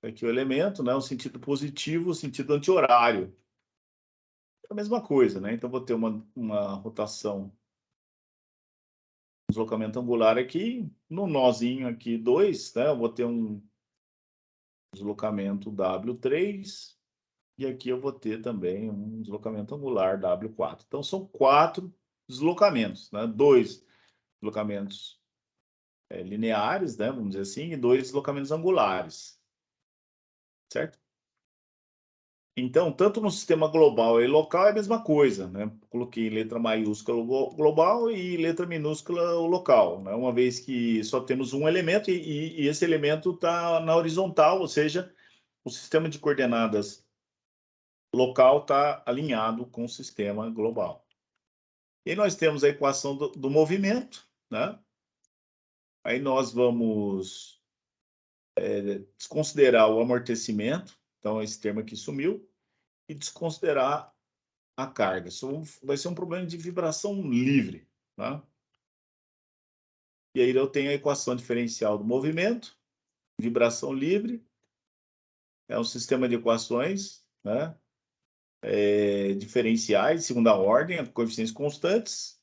aqui o elemento, né? O sentido positivo, o sentido anti-horário. É a mesma coisa, né? Então, vou ter uma rotação, deslocamento angular aqui, no nozinho aqui 2, né? Eu vou ter um deslocamento W3, e aqui eu vou ter também um deslocamento angular W4. Então, são 4 deslocamentos, né? 2 deslocamentos lineares, né? Vamos dizer assim, e 2 deslocamentos angulares, certo? Então, tanto no sistema global e local é a mesma coisa, né? Coloquei letra maiúscula o global e letra minúscula o local, né? Uma vez que só temos um elemento e esse elemento está na horizontal, ou seja, o sistema de coordenadas local está alinhado com o sistema global. E nós temos a equação do movimento, né? Aí nós vamos desconsiderar o amortecimento, então esse termo aqui sumiu, e desconsiderar a carga. Isso vai ser um problema de vibração livre, tá? E aí eu tenho a equação diferencial do movimento, vibração livre, é um sistema de equações, né? Diferenciais, segunda ordem, coeficientes constantes,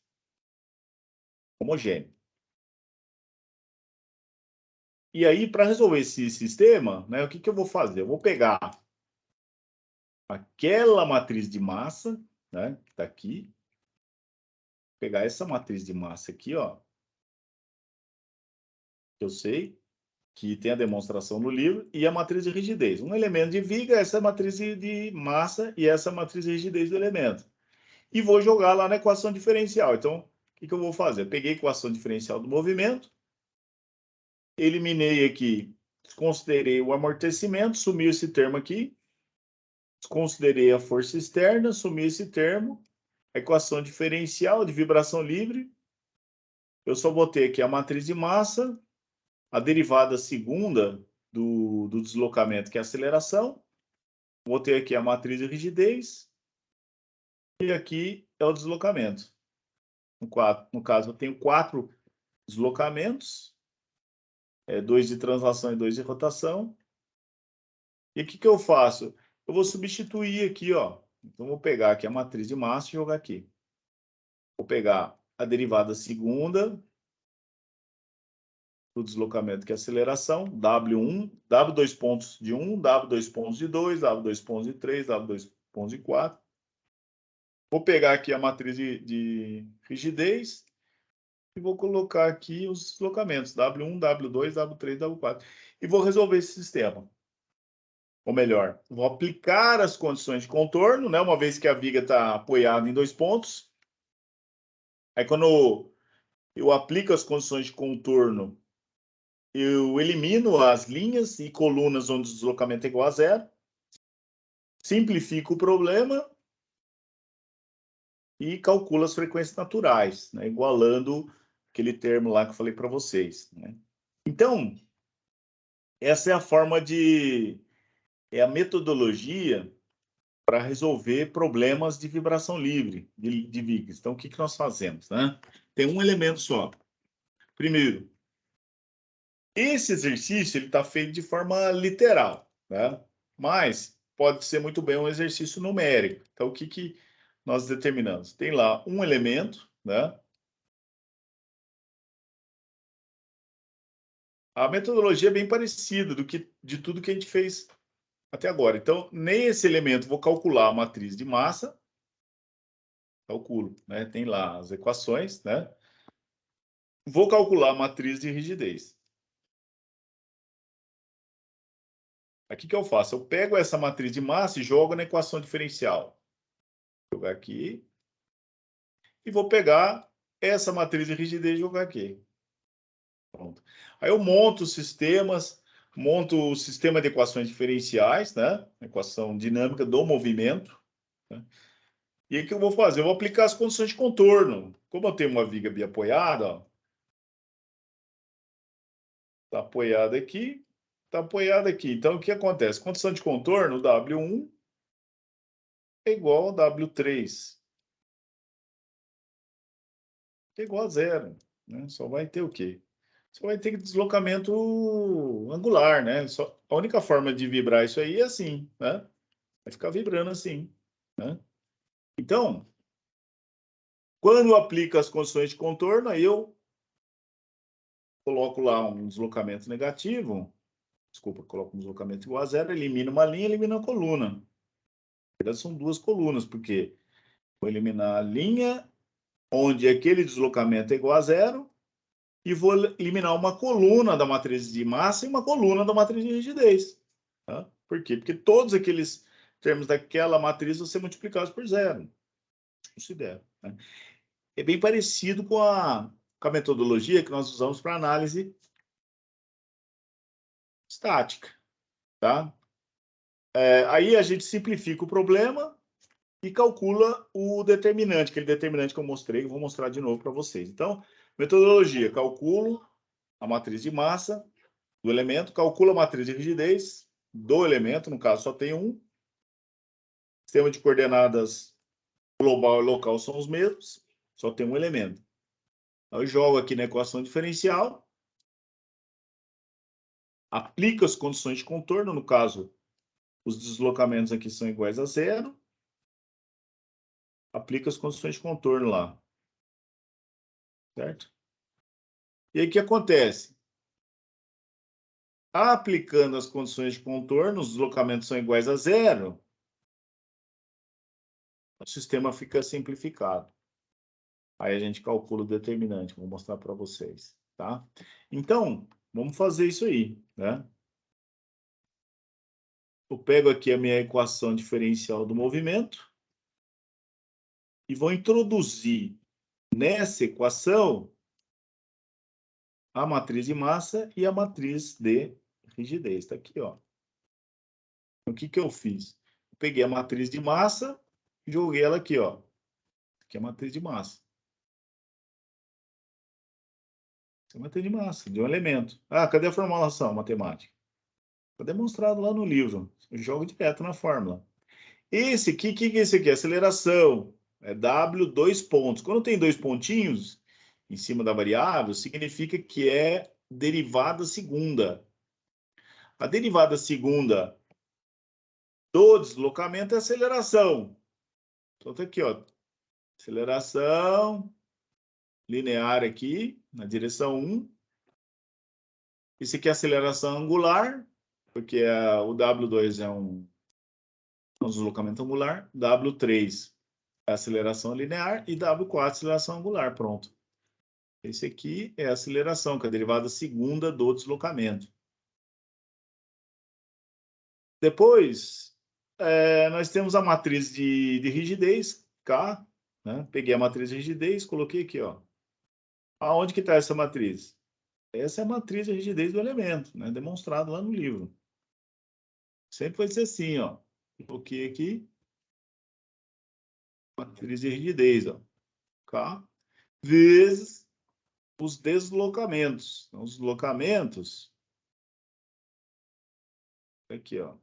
homogêneo. E aí, para resolver esse sistema, né, o que eu vou fazer? Eu vou pegar aquela matriz de massa, né, que está aqui, pegar essa matriz de massa aqui, ó, que eu sei que tem a demonstração no livro, e a matriz de rigidez. Um elemento de viga, essa matriz de massa e essa matriz de rigidez do elemento. E vou jogar lá na equação diferencial. Então, o que eu vou fazer? Eu peguei a equação diferencial do movimento, eliminei aqui, desconsiderei o amortecimento, sumiu esse termo aqui, desconsiderei a força externa, sumi esse termo, a equação diferencial de vibração livre, eu só botei aqui a matriz de massa, a derivada segunda do deslocamento, que é a aceleração, botei aqui a matriz de rigidez, e aqui é o deslocamento. No caso, eu tenho 4 deslocamentos, 2 de translação e 2 de rotação. E o que eu faço? Eu vou substituir aqui, ó. Então, vou pegar aqui a matriz de massa e jogar aqui. Vou pegar a derivada segunda do deslocamento, que é a aceleração, W1, W2 pontos de 1, W2 pontos de 2, W2 pontos de 3, W2 pontos de 4. Vou pegar aqui a matriz de rigidez e vou colocar aqui os deslocamentos, W1, W2, W3, W4. E vou resolver esse sistema. Ou melhor, vou aplicar as condições de contorno, né? Uma vez que a viga está apoiada em 2 pontos. Aí, quando eu aplico as condições de contorno, eu elimino as linhas e colunas onde o deslocamento é igual a 0. Simplifico o problema e calculo as frequências naturais, né? Igualando aquele termo lá que eu falei para vocês, né? Então, essa é a forma é a metodologia para resolver problemas de vibração livre, de vigas. Então, o que nós fazemos, né? Tem um elemento só. Primeiro, esse exercício ele está feito de forma literal, né? Mas pode ser muito bem um exercício numérico. Então, o que nós determinamos? Tem lá um elemento, né? A metodologia é bem parecida de tudo que a gente fez até agora. Então, nesse elemento, vou calcular a matriz de massa. Calculo, né? Tem lá as equações, né? Vou calcular a matriz de rigidez. Aqui que eu faço? Eu pego essa matriz de massa e jogo na equação diferencial. Vou jogar aqui. E vou pegar essa matriz de rigidez e jogar aqui. Pronto. Aí eu monto os sistemas, monto o sistema de equações diferenciais, né? Equação dinâmica do movimento. Né? E aí o que eu vou fazer? Eu vou aplicar as condições de contorno. Como eu tenho uma viga biapoiada, ó, tá apoiada aqui, tá apoiada aqui. Então, o que acontece? Condição de contorno, W1 é igual a W3. É igual a zero. Né? Só vai ter o quê? Só vai ter deslocamento angular, né? Só, a única forma de vibrar isso aí é assim, né? Vai ficar vibrando assim, né? Então, quando eu aplico as condições de contorno, aí eu coloco lá um deslocamento negativo, desculpa, coloco um deslocamento igual a zero, elimino uma linha, elimino a coluna. Na verdade, são duas colunas, porque vou eliminar a linha onde aquele deslocamento é igual a zero e vou eliminar uma coluna da matriz de massa e uma coluna da matriz de rigidez. Tá? Por quê? Porque todos aqueles termos daquela matriz vão ser multiplicados por zero. Considero. Né? É bem parecido com a metodologia que nós usamos para análise estática. Tá? Aí a gente simplifica o problema e calcula o determinante, aquele determinante que eu mostrei, que eu vou mostrar de novo para vocês. Então, metodologia, calculo a matriz de massa do elemento, calculo a matriz de rigidez do elemento, no caso só tem um. Sistema de coordenadas global e local são os mesmos, só tem um elemento. Então, eu jogo aqui na equação diferencial, aplico as condições de contorno, no caso, os deslocamentos aqui são iguais a zero, aplico as condições de contorno lá. Certo? E aí o que acontece? Aplicando as condições de contorno, os deslocamentos são iguais a zero, o sistema fica simplificado. Aí a gente calcula o determinante, vou mostrar para vocês, tá? Então, vamos fazer isso aí, né? Eu pego aqui a minha equação diferencial do movimento e vou introduzir nessa equação a matriz de massa e a matriz de rigidez. Está aqui, ó. O que que eu fiz? Eu peguei a matriz de massa e joguei ela aqui, ó. Aqui é a matriz de massa. Essa é a matriz de massa, de um elemento. Ah, cadê a formulação matemática? Está demonstrado lá no livro. Eu jogo direto na fórmula. Esse aqui, o que é esse aqui? Aceleração. É W, dois pontos. Quando tem dois pontinhos em cima da variável, significa que é derivada segunda. A derivada segunda do deslocamento é aceleração. Então, tá aqui, ó. Aceleração linear aqui, na direção 1. Esse aqui é aceleração angular, porque o W2 é um deslocamento angular. W3 é aceleração linear e W4 aceleração angular. Pronto. Esse aqui é a aceleração, que é a derivada segunda do deslocamento. Depois, nós temos a matriz de rigidez, K. Né? Peguei a matriz de rigidez, coloquei aqui, ó. Aonde que está essa matriz? Essa é a matriz de rigidez do elemento, né? Demonstrado lá no livro. Sempre vai ser assim, ó. Coloquei aqui, matriz de rigidez, ó. K, vezes os deslocamentos. Então, os deslocamentos, aqui, ó.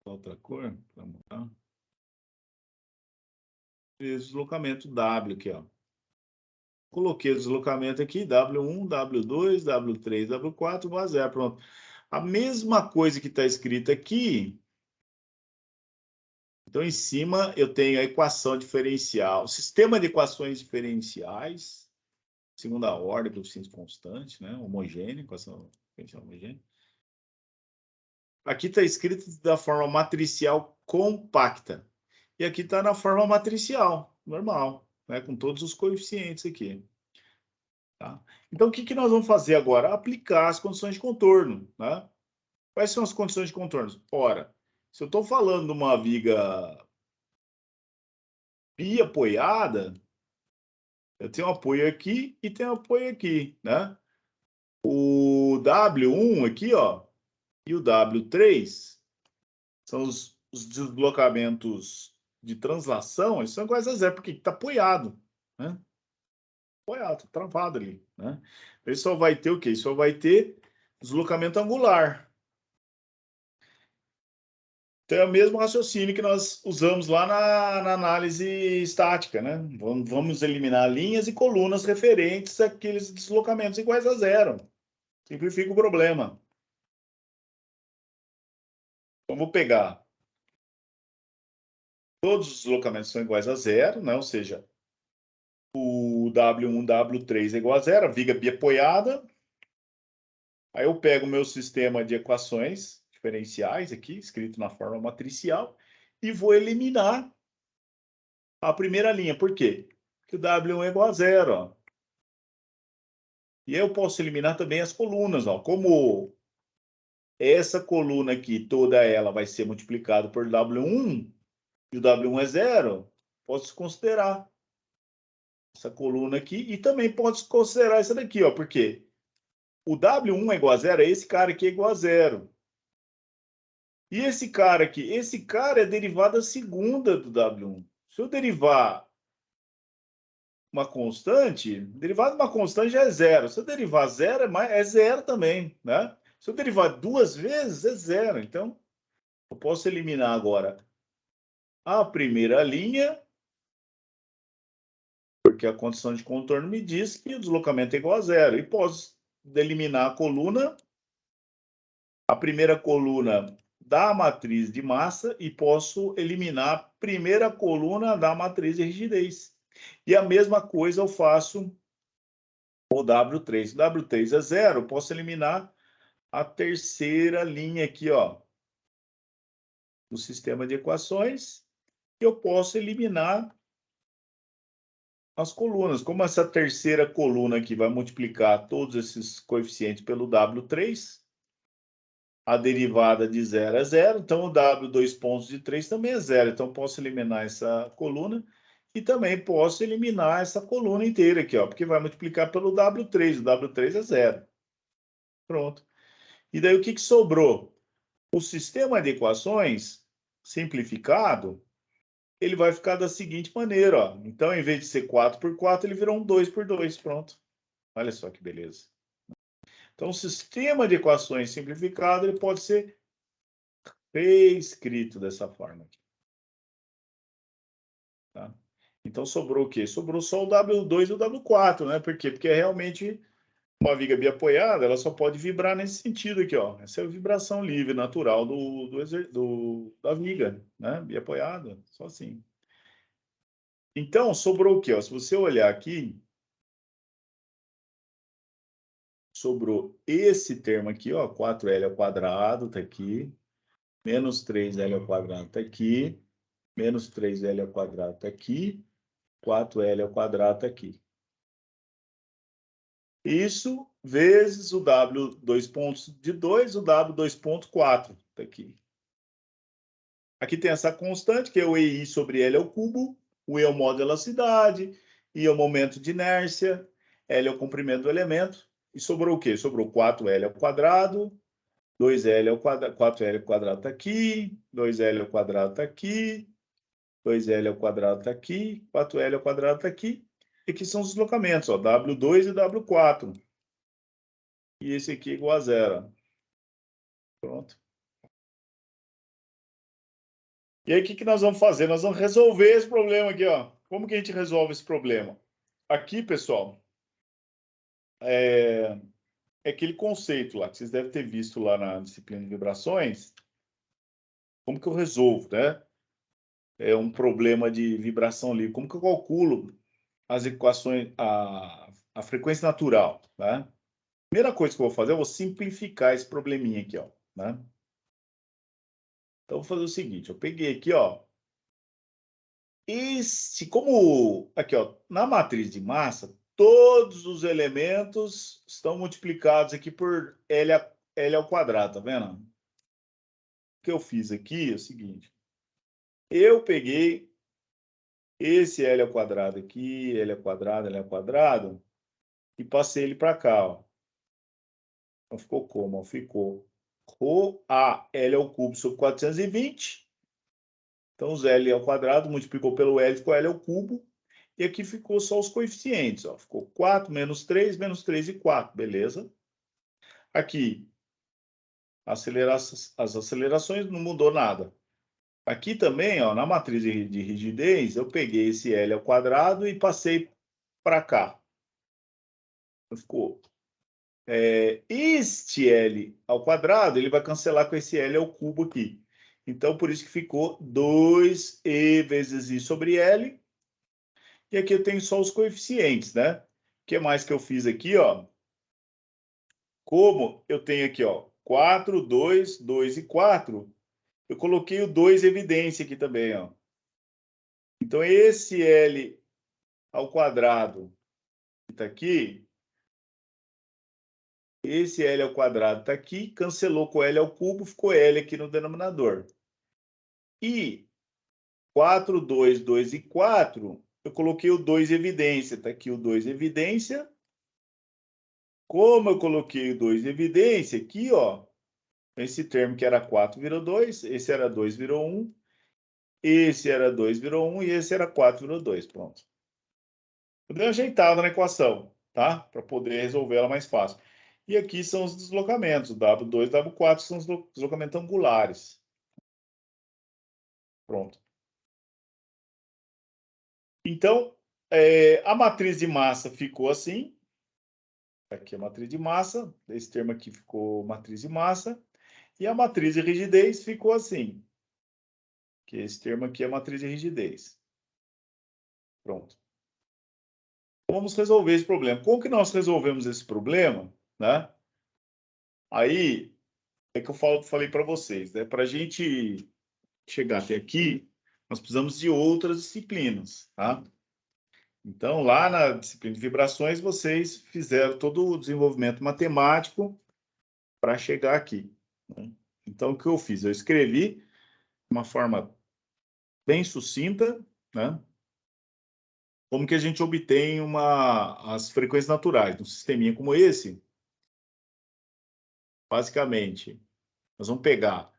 Outra cor, para mudar. Vezes o deslocamento W aqui, ó. Coloquei o deslocamento aqui, W1, W2, W3, W4, igual a zero. Pronto. A mesma coisa que está escrita aqui. Então, em cima, eu tenho a equação diferencial, o sistema de equações diferenciais, segunda ordem, coeficiente constante, né? Homogêneo, equação diferencial homogênea. Aqui está escrito da forma matricial compacta. E aqui está na forma matricial, normal, né? Com todos os coeficientes aqui. Tá? Então, o que nós vamos fazer agora? Aplicar as condições de contorno. Né? Quais são as condições de contorno? Ora, se eu estou falando de uma viga biapoiada, eu tenho um apoio aqui e tenho um apoio aqui, né? O W1 aqui, ó, e o W3 são os deslocamentos de translação, eles são iguais a zero, porque está apoiado, né? Apoiado, tá travado ali, né? Ele só vai ter o quê? Só vai ter deslocamento angular. Então, é o mesmo raciocínio que nós usamos lá na análise estática, né? Vamos eliminar linhas e colunas referentes àqueles deslocamentos iguais a zero. Simplifica o problema. Então, vou pegar todos os deslocamentos são iguais a zero, né? Ou seja, o W1, W3 é igual a zero, a viga biapoiada. Aí eu pego o meu sistema de equações diferenciais aqui, escrito na forma matricial, e vou eliminar a primeira linha. Por quê? Porque o W1 é igual a zero, ó. E aí eu posso eliminar também as colunas, ó. Como essa coluna aqui, toda ela vai ser multiplicada por W1, e o W1 é zero, posso considerar essa coluna aqui, e também posso considerar essa daqui, ó. Por quê? O W1 é igual a zero, esse cara aqui é igual a zero. E esse cara aqui? Esse cara é derivada segunda do W1. Se eu derivar uma constante, derivada de uma constante já é zero. Se eu derivar zero, é zero também, né? Se eu derivar duas vezes, é zero. Então, eu posso eliminar agora a primeira linha, porque a condição de contorno me diz que o deslocamento é igual a zero. E posso eliminar a coluna, a primeira coluna da matriz de massa, e posso eliminar a primeira coluna da matriz de rigidez. E a mesma coisa eu faço o W3. O W3 é zero, eu posso eliminar a terceira linha aqui, ó, do sistema de equações, e eu posso eliminar as colunas. Como essa terceira coluna aqui vai multiplicar todos esses coeficientes pelo W3, a derivada de 0 é zero, então o W 2 pontos de 3 também é zero. Então, posso eliminar essa coluna e também posso eliminar essa coluna inteira aqui, ó, porque vai multiplicar pelo W3. O W3 é zero. Pronto. E daí, o que sobrou? O sistema de equações simplificado, ele vai ficar da seguinte maneira, ó. Então, em vez de ser 4 por 4, ele virou um 2 por 2. Pronto. Olha só que beleza. Então, o sistema de equações simplificado, ele pode ser reescrito dessa forma aqui. Tá? Então, sobrou o quê? Sobrou só o W2 e o W4, né? Por quê? Porque é realmente uma viga biapoiada, ela só pode vibrar nesse sentido aqui, ó. Essa é a vibração livre, natural da viga, né? Biapoiada, só assim. Então, sobrou o quê? Ó, se você olhar aqui, sobrou esse termo aqui, ó, 4L ao quadrado, tá aqui, menos 3L ao quadrado tá aqui, menos 3L ao quadrado tá aqui, 4L ao quadrado tá aqui. Isso vezes o W 2 pontos de 2, o W 2.4 tá aqui. Aqui tem essa constante, que é o EI sobre L ao cubo, o E é o modo de elasticidade, I é o momento de inércia, L é o comprimento do elemento, e sobrou o quê? Sobrou 4L ao quadrado, 2L ao quadrado, 4L ao quadrado está aqui, 2L ao quadrado está aqui, 2L ao quadrado está aqui, 4L ao quadrado está aqui. E aqui são os deslocamentos, ó, W2 e W4. E esse aqui é igual a zero. Pronto. E aí, o que nós vamos fazer? Nós vamos resolver esse problema aqui, ó. Como que a gente resolve esse problema? Aqui, pessoal, é aquele conceito lá que vocês devem ter visto lá na disciplina de vibrações. Como que eu resolvo, né? É um problema de vibração livre. Como que eu calculo as equações, a frequência natural, né? Primeira coisa que eu vou fazer, eu vou simplificar esse probleminha aqui, ó, né? Então, eu vou fazer o seguinte, eu peguei aqui, ó, como aqui, ó, na matriz de massa, todos os elementos estão multiplicados aqui por L ao quadrado, tá vendo? que eu fiz aqui é o seguinte. Eu peguei esse L ao quadrado aqui, L ao quadrado, L ao quadrado, e passei ele para cá, ó. Então, ficou como? Ficou Rho A L ao cubo sobre 420. Então, os L ao quadrado multiplicou pelo L, ficou L ao cubo. E aqui ficou só os coeficientes, ó. Ficou 4 menos 3 e 4, beleza? Aqui, as acelerações não mudou nada. Aqui também, ó, na matriz de rigidez, eu peguei esse L ao quadrado e passei para cá. Então, ficou este L ao quadrado, ele vai cancelar com esse L ao cubo aqui. Então, por isso que ficou 2E vezes I sobre L. E aqui eu tenho só os coeficientes, né? O que mais que eu fiz aqui, ó? Como eu tenho aqui, ó, 4, 2, 2 e 4, eu coloquei o 2 em evidência aqui também, ó. Então, esse L ao quadrado que está aqui, esse L ao quadrado está aqui, cancelou com L ao cubo, ficou L aqui no denominador. E 4, 2, 2 e 4, eu coloquei o 2 em evidência. Está aqui o 2 em evidência. Como eu coloquei o 2 em evidência, aqui, ó, esse termo que era 4 virou 2, esse era 2 virou 1, esse era 2 virou 1 e esse era 4 virou 2. Pronto. Eu dei uma ajeitada na equação, tá? Para poder resolver ela mais fácil. E aqui são os deslocamentos. O W2 e W4 são os deslocamentos angulares. Pronto. Então, a matriz de massa ficou assim. Aqui a matriz de massa. Esse termo aqui ficou matriz de massa. E a matriz de rigidez ficou assim. Que esse termo aqui é a matriz de rigidez. Pronto. Vamos resolver esse problema. Como que nós resolvemos esse problema, né? Aí é que eu falei para vocês, né? Para a gente chegar até aqui, nós precisamos de outras disciplinas, tá? Então, lá na disciplina de vibrações, vocês fizeram todo o desenvolvimento matemático para chegar aqui, né? Então, o que eu fiz? Eu escrevi de uma forma bem sucinta, né? Como que a gente obtém as frequências naturais num sisteminha como esse? Basicamente, nós vamos pegar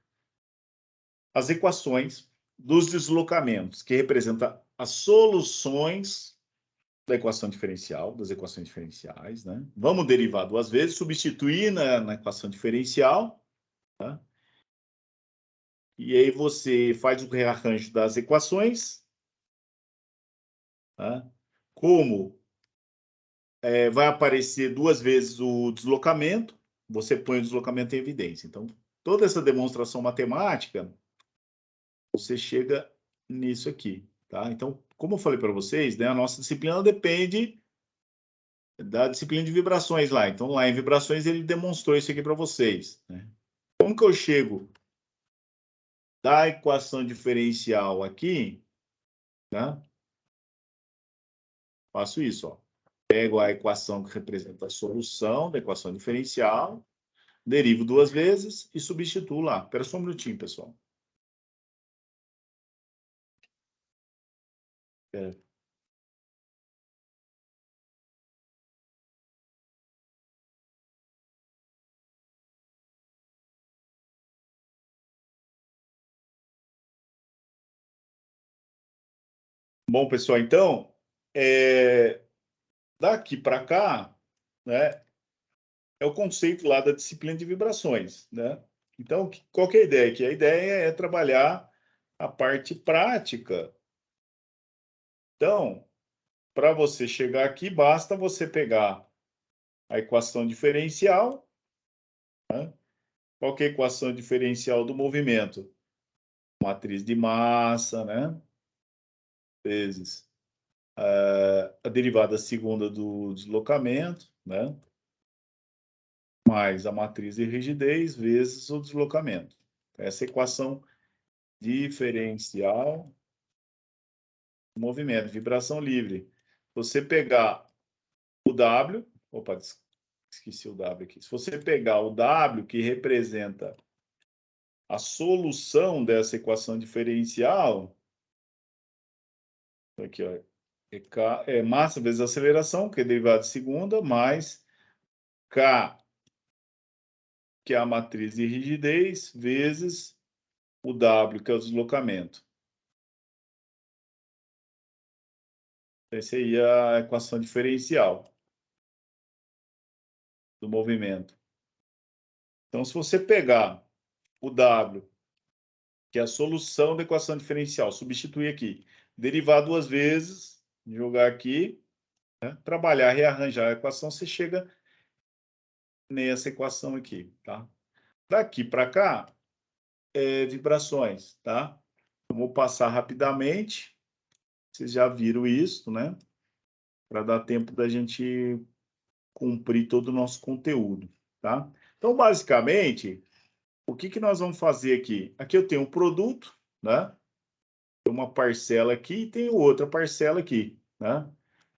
as equações dos deslocamentos, que representa as soluções da equação diferencial, das equações diferenciais, né? Vamos derivar duas vezes, substituir na equação diferencial, tá? E aí você faz o rearranjo das equações, tá? Como vai aparecer duas vezes o deslocamento, você põe o deslocamento em evidência. Então, toda essa demonstração matemática, você chega nisso aqui, tá? Então, como eu falei para vocês, né, a nossa disciplina depende da disciplina de vibrações lá. Então, lá em vibrações, ele demonstrou isso aqui para vocês, né? Como que eu chego da equação diferencial aqui, né? Faço isso, ó. Pego a equação que representa a solução da equação diferencial, derivo duas vezes e substituo lá. Espera só um minutinho, pessoal. Bom, pessoal, então, daqui para cá, né, é o conceito lá da disciplina de vibrações, né? Então, qual que é a ideia aqui? A ideia é trabalhar a parte prática. Então, para você chegar aqui, basta você pegar a equação diferencial, né? Qual que é a equação diferencial do movimento? Matriz de massa, né? Vezes a derivada segunda do deslocamento, né? Mais a matriz de rigidez vezes o deslocamento. Essa equação diferencial do movimento, vibração livre. Você pegar o W, opa, esqueci o W aqui. Se você pegar o W, que representa a solução dessa equação diferencial, aqui, ó, é massa vezes aceleração, que é derivada de segunda, mais K, que é a matriz de rigidez, vezes o W, que é o deslocamento. Essa aí é a equação diferencial do movimento. Então, se você pegar o W, que é a solução da equação diferencial, substituir aqui, derivar duas vezes, jogar aqui, né? Trabalhar, rearranjar a equação, você chega nessa equação aqui, tá? Daqui para cá, vibrações, tá? Eu vou passar rapidamente, vocês já viram isso, né? Para dar tempo da gente cumprir todo o nosso conteúdo, tá? Então, basicamente, o que que nós vamos fazer aqui? Aqui eu tenho um produto, né? Tem uma parcela aqui e tenho outra parcela aqui, né?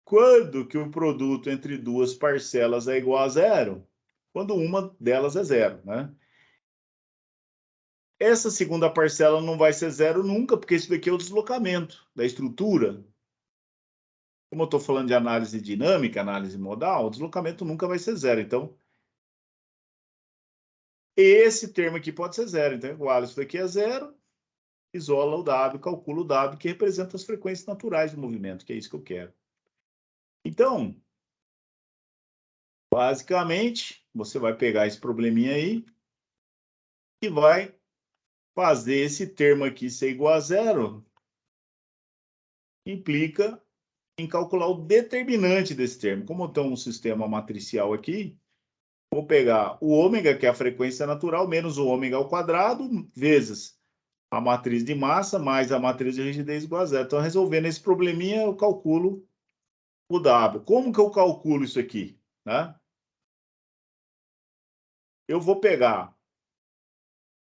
Quando que o produto entre duas parcelas é igual a zero? Quando uma delas é zero, né? Essa segunda parcela não vai ser zero nunca, porque isso daqui é o deslocamento da estrutura. Como eu estou falando de análise dinâmica, análise modal, o deslocamento nunca vai ser zero. Então, esse termo aqui pode ser zero. Então, igual isso daqui é zero, isola o W, calcula o W, que representa as frequências naturais do movimento, que é isso que eu quero. Então, basicamente, você vai pegar esse probleminha aí e vai fazer esse termo aqui ser igual a zero, implica em calcular o determinante desse termo. Como eu tenho um sistema matricial aqui, vou pegar o ômega, que é a frequência natural, menos o ômega ao quadrado, vezes a matriz de massa, mais a matriz de rigidez igual a zero. Então, resolvendo esse probleminha, eu calculo o W. Como que eu calculo isso aqui? Né? Eu vou pegar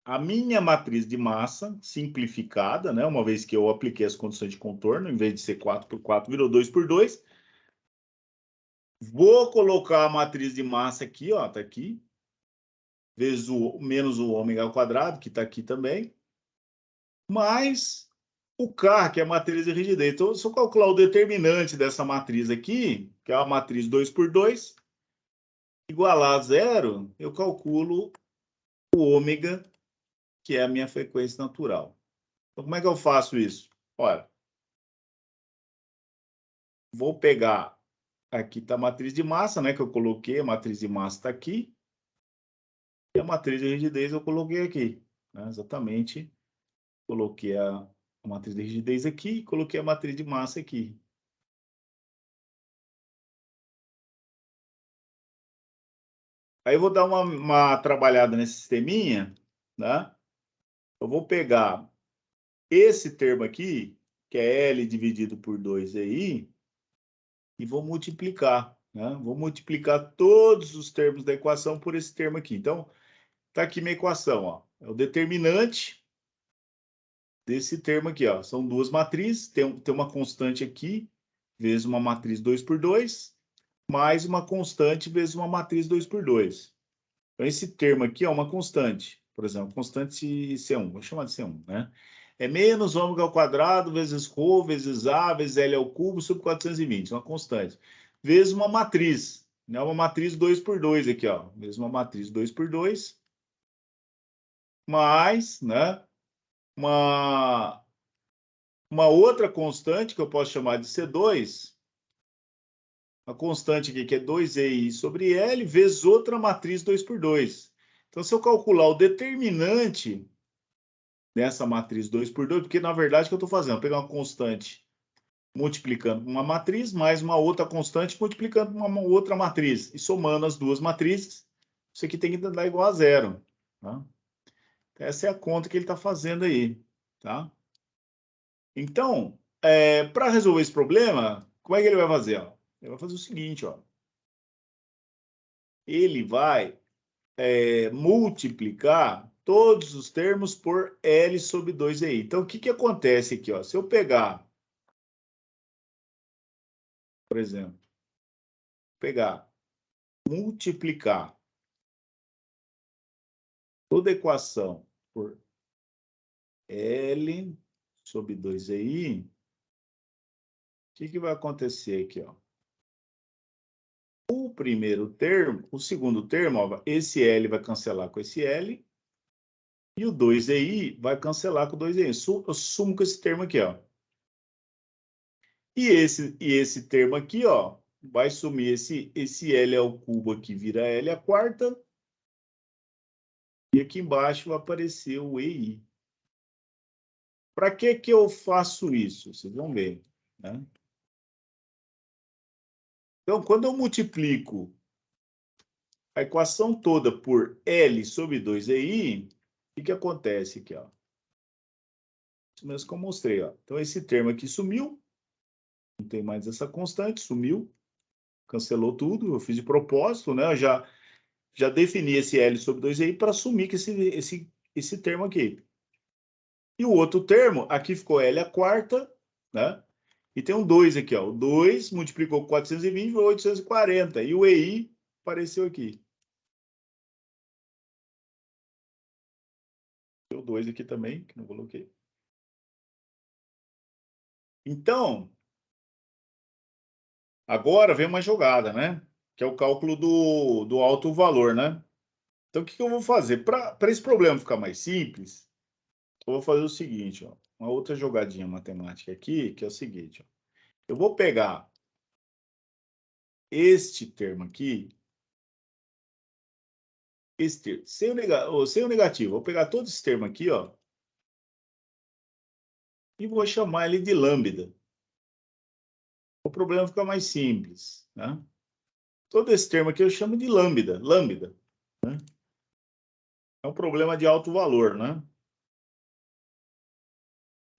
a minha matriz de massa simplificada, né? Uma vez que eu apliquei as condições de contorno, em vez de ser 4 por 4, virou 2 por 2. Vou colocar a matriz de massa aqui, ó, tá aqui, vezes o menos o ômega ao quadrado, que tá aqui também, mais o K, que é a matriz de rigidez. Então, se eu calcular o determinante dessa matriz aqui, que é a matriz 2 por 2, igualar a zero, eu calculo o ômega, que é a minha frequência natural. Então, como é que eu faço isso? Olha, vou pegar, aqui está a matriz de massa, né, que eu coloquei, a matriz de massa está aqui, e a matriz de rigidez eu coloquei aqui, né, exatamente, coloquei a matriz de rigidez aqui, e coloquei a matriz de massa aqui. Aí eu vou dar uma trabalhada nesse sisteminha, né? Eu vou pegar esse termo aqui, que é L dividido por 2EI, e vou multiplicar, né? Vou multiplicar todos os termos da equação por esse termo aqui. Então, tá aqui minha equação, ó. É o determinante desse termo aqui, ó. São duas matrizes, tem uma constante aqui, vezes uma matriz 2 por 2, mais uma constante vezes uma matriz 2 por 2. Então, esse termo aqui é uma constante. Por exemplo, constante C1, vou chamar de C1, né? É menos ômega ao quadrado vezes ρ vezes A vezes L ao cubo sobre 420, uma constante. Vezes uma matriz, né? Uma matriz 2 por 2 aqui, ó. Vezes uma matriz 2 por 2, mais, né? Uma outra constante que eu posso chamar de C2, a constante aqui que é 2EI sobre L, vezes outra matriz 2 por 2. Então, se eu calcular o determinante dessa matriz 2 por 2, porque na verdade o que eu estou fazendo? Eu pegar uma constante multiplicando uma matriz, mais uma outra constante multiplicando uma outra matriz. E somando as duas matrizes, isso aqui tem que dar igual a zero. Tá? Essa é a conta que ele está fazendo aí. Tá? Então, para resolver esse problema, como é que ele vai fazer? Ó? Ele vai fazer o seguinte, ó. Ele vai multiplicar todos os termos por L sobre 2EI. Então, o que, que acontece aqui? Ó? Se eu pegar, por exemplo, multiplicar toda a equação por L sobre 2EI. O que vai acontecer aqui, ó? O primeiro termo, o segundo termo, ó, esse L vai cancelar com esse L. E o 2EI vai cancelar com o 2EI. Eu sumo com esse termo aqui, ó. E esse termo aqui, ó, vai sumir esse L ao cubo aqui, vira L à quarta. E aqui embaixo vai aparecer o EI. Para que eu faço isso? Vocês vão ver, né? Então, quando eu multiplico a equação toda por L sobre 2EI, o que acontece aqui, ó? Isso mesmo que eu mostrei, ó. Então, esse termo aqui sumiu. Não tem mais essa constante, sumiu. Cancelou tudo. Eu fiz de propósito, né? Eu já defini esse L sobre 2EI para assumir que esse termo aqui. E o outro termo, aqui ficou L à quarta, né? E tem um 2 aqui, ó. O 2 multiplicou com 420, foi 840. E o EI apareceu aqui. Tem o 2 aqui também, que não coloquei. Então, agora vem uma jogada, né? Que é o cálculo do alto valor, né? Então, o que eu vou fazer? Para esse problema ficar mais simples, eu vou fazer o seguinte, ó. Uma outra jogadinha matemática aqui, que é o seguinte, ó. Eu vou pegar este termo aqui, esse termo, sem o negativo, vou pegar todo esse termo aqui, ó, e vou chamar ele de lambda. O problema fica mais simples, né? Todo esse termo aqui eu chamo de lambda, né? É um problema de alto valor, né?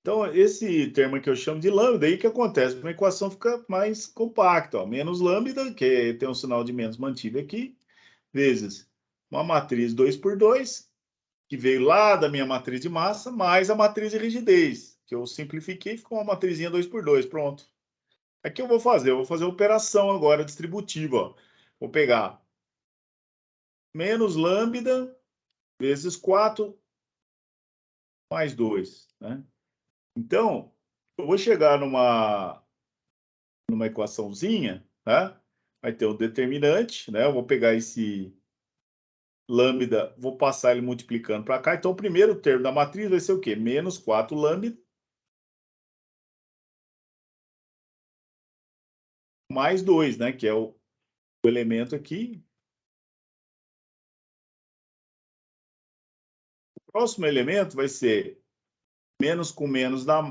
Então, esse termo que eu chamo de lambda, aí o que acontece? Uma equação fica mais compacta, ó. Menos lambda, que tem um sinal de menos mantido aqui, vezes uma matriz 2 por 2, que veio lá da minha matriz de massa, mais a matriz de rigidez, que eu simplifiquei, ficou uma matrizinha 2 por 2, pronto. Aqui eu vou fazer a operação agora distributiva, ó. Vou pegar menos lambda vezes 4 mais 2, né? Então, eu vou chegar numa equaçãozinha, né? Vai ter o determinante, né? Eu vou pegar esse lambda, vou passar ele multiplicando para cá. Então, o primeiro termo da matriz vai ser o quê? Menos 4 lambda mais 2, né? Que é o elemento aqui. O próximo elemento vai ser menos com menos dá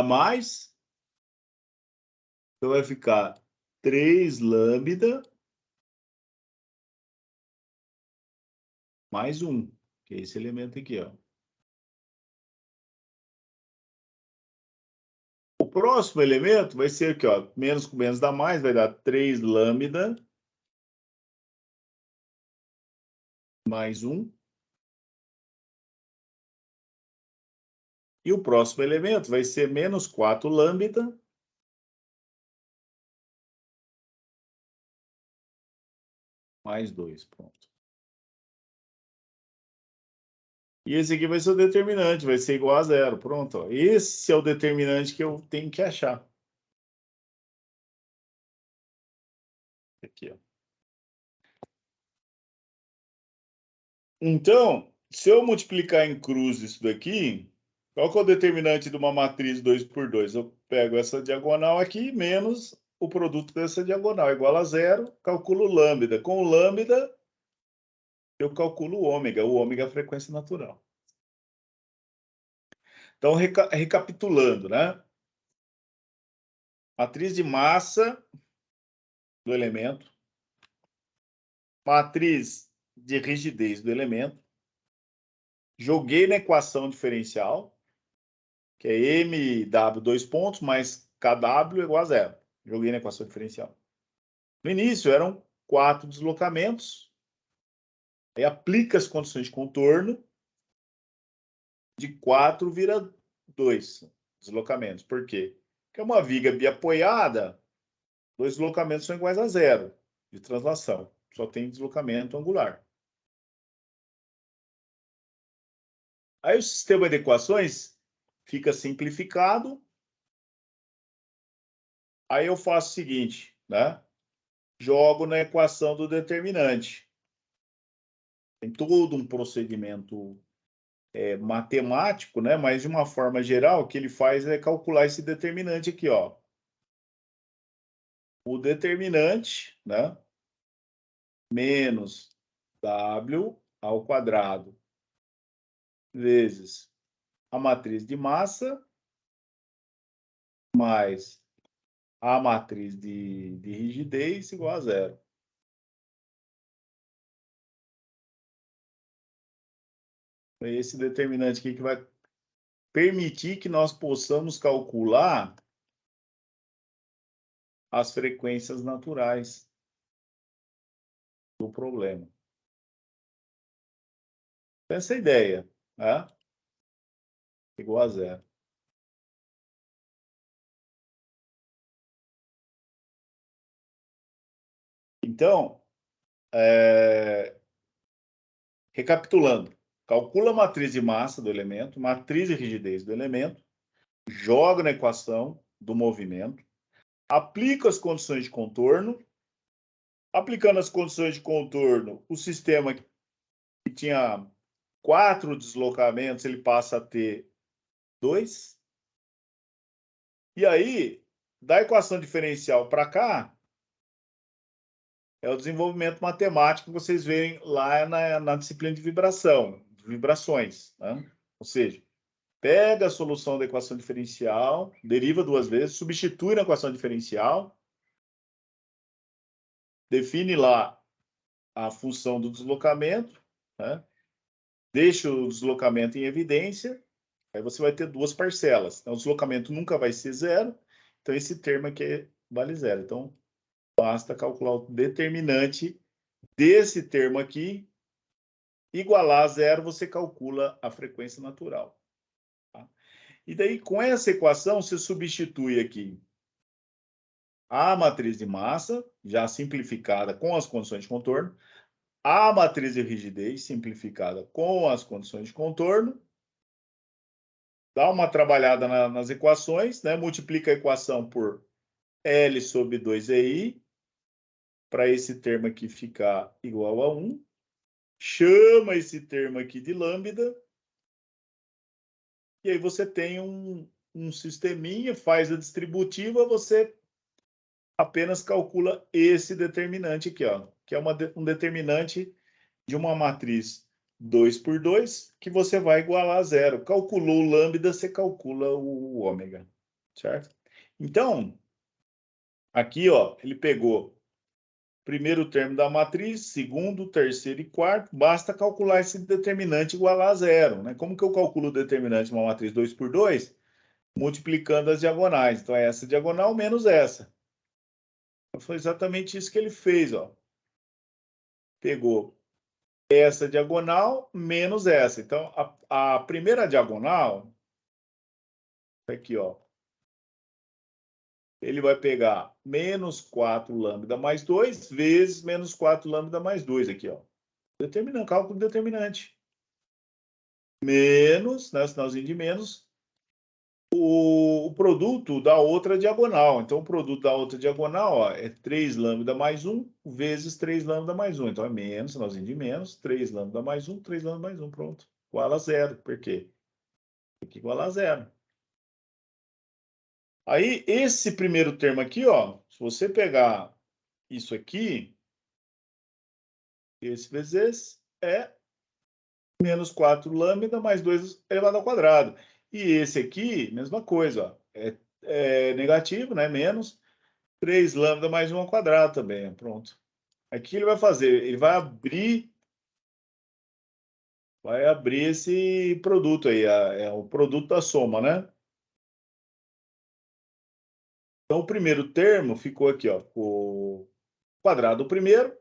mais. Então, vai ficar 3 lambda mais 1, que é esse elemento aqui, ó. O próximo elemento vai ser aqui, ó, menos com menos dá mais, vai dar 3 lambda mais 1. E o próximo elemento vai ser menos 4 lambda mais 2. Pronto. E esse aqui vai ser o determinante, vai ser igual a zero. Pronto. Ó. Esse é o determinante que eu tenho que achar. Aqui, ó. Então, se eu multiplicar em cruz isso daqui, qual que é o determinante de uma matriz 2 por 2? Eu pego essa diagonal aqui menos o produto dessa diagonal, igual a zero, calculo lambda. Com o lambda, eu calculo o ômega. O ômega é a frequência natural. Então, recapitulando, né? Matriz de massa do elemento, matriz de rigidez do elemento, joguei na equação diferencial, que é MW dois pontos mais KW igual a zero. Joguei na equação diferencial. No início eram 4 deslocamentos, aí aplica as condições de contorno, de 4 vira 2 deslocamentos. Por quê? Porque uma viga biapoiada, 2 deslocamentos são iguais a zero de translação. Só tem deslocamento angular. Aí o sistema de equações fica simplificado. Aí eu faço o seguinte, né? Jogo na equação do determinante. Tem todo um procedimento matemático, né? Mas de uma forma geral, o que ele faz é calcular esse determinante aqui, ó. O determinante, né? Menos W ao quadrado vezes a matriz de massa mais a matriz de rigidez igual a zero. É esse determinante aqui que vai permitir que nós possamos calcular as frequências naturais do problema. Essa é a ideia, né? Igual a zero. Então, recapitulando, calcula a matriz de massa do elemento, matriz de rigidez do elemento, joga na equação do movimento, aplica as condições de contorno, aplicando as condições de contorno, o sistema que tinha 4 deslocamentos, ele passa a ter 2. E aí, da equação diferencial para cá, é o desenvolvimento matemático que vocês veem lá na disciplina de vibrações, né? Ou seja, pega a solução da equação diferencial, deriva 2 vezes, substitui na equação diferencial, define lá a função do deslocamento, né? Deixa o deslocamento em evidência, aí você vai ter 2 parcelas. Então, o deslocamento nunca vai ser zero, então esse termo aqui vale zero. Então, basta calcular o determinante desse termo aqui, igualar a zero, você calcula a frequência natural. Tá? E daí, com essa equação, você substitui aqui a matriz de massa, já simplificada com as condições de contorno, a matriz de rigidez, simplificada com as condições de contorno, dá uma trabalhada nas equações, né? Multiplica a equação por L sobre 2EI, para esse termo aqui ficar igual a 1. Chama esse termo aqui de lambda, e aí você tem um sisteminha, faz a distributiva, você apenas calcula esse determinante aqui, ó, que é um determinante de uma matriz 2 por 2, que você vai igualar a zero. Calculou o lambda, você calcula o ômega, certo? Então, aqui, ó, ele pegou primeiro termo da matriz, segundo, terceiro e quarto, basta calcular esse determinante igualar a zero, né? Como que eu calculo o determinante de uma matriz 2 por 2? Multiplicando as diagonais. Então, é essa diagonal menos essa. Então, foi exatamente isso que ele fez, ó. Pegou essa diagonal menos essa. Então, a primeira diagonal, aqui, ó, ele vai pegar menos 4 lambda mais 2 vezes menos 4 lambda mais 2 aqui, ó. Determinante, cálculo determinante. Menos, né, sinalzinho de menos, o produto da outra diagonal. Então, o produto da outra diagonal, ó, é 3 lambda mais 1 vezes 3 lambda mais 1. Então, é menos, sinalzinho de menos, 3 lambda mais 1, 3 lambda mais 1, pronto. Igual a zero. Por quê? Tem que igualar a zero. Aí, esse primeiro termo aqui, ó, se você pegar isso aqui, esse vezes esse, é menos 4 lambda mais 2 elevado ao quadrado. E esse aqui, mesma coisa, ó, é negativo, né? Menos 3 lambda mais 1 ao quadrado também, pronto. Aqui ele vai fazer, ele vai abrir esse produto aí, é o produto da soma, né? Então, o primeiro termo ficou aqui, ó, o quadrado do primeiro,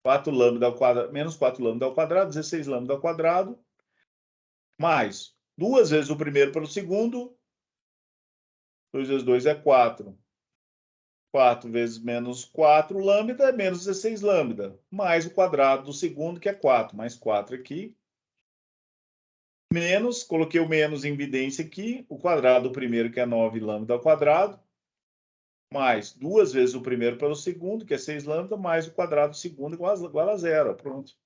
4 lambda ao quadrado, menos 4 lambda ao quadrado, 16 lambda ao quadrado, mais 2 vezes o primeiro pelo segundo, 2 vezes 2 é 4. 4 vezes menos 4 lambda é menos 16 lambda, mais o quadrado do segundo, que é 4, mais 4 aqui, Menos, coloquei o menos em evidência aqui, o quadrado do primeiro, que é 9 lambda ao quadrado, mais 2 vezes o primeiro pelo segundo, que é 6 lambda, mais o quadrado do segundo igual a zero. Pronto.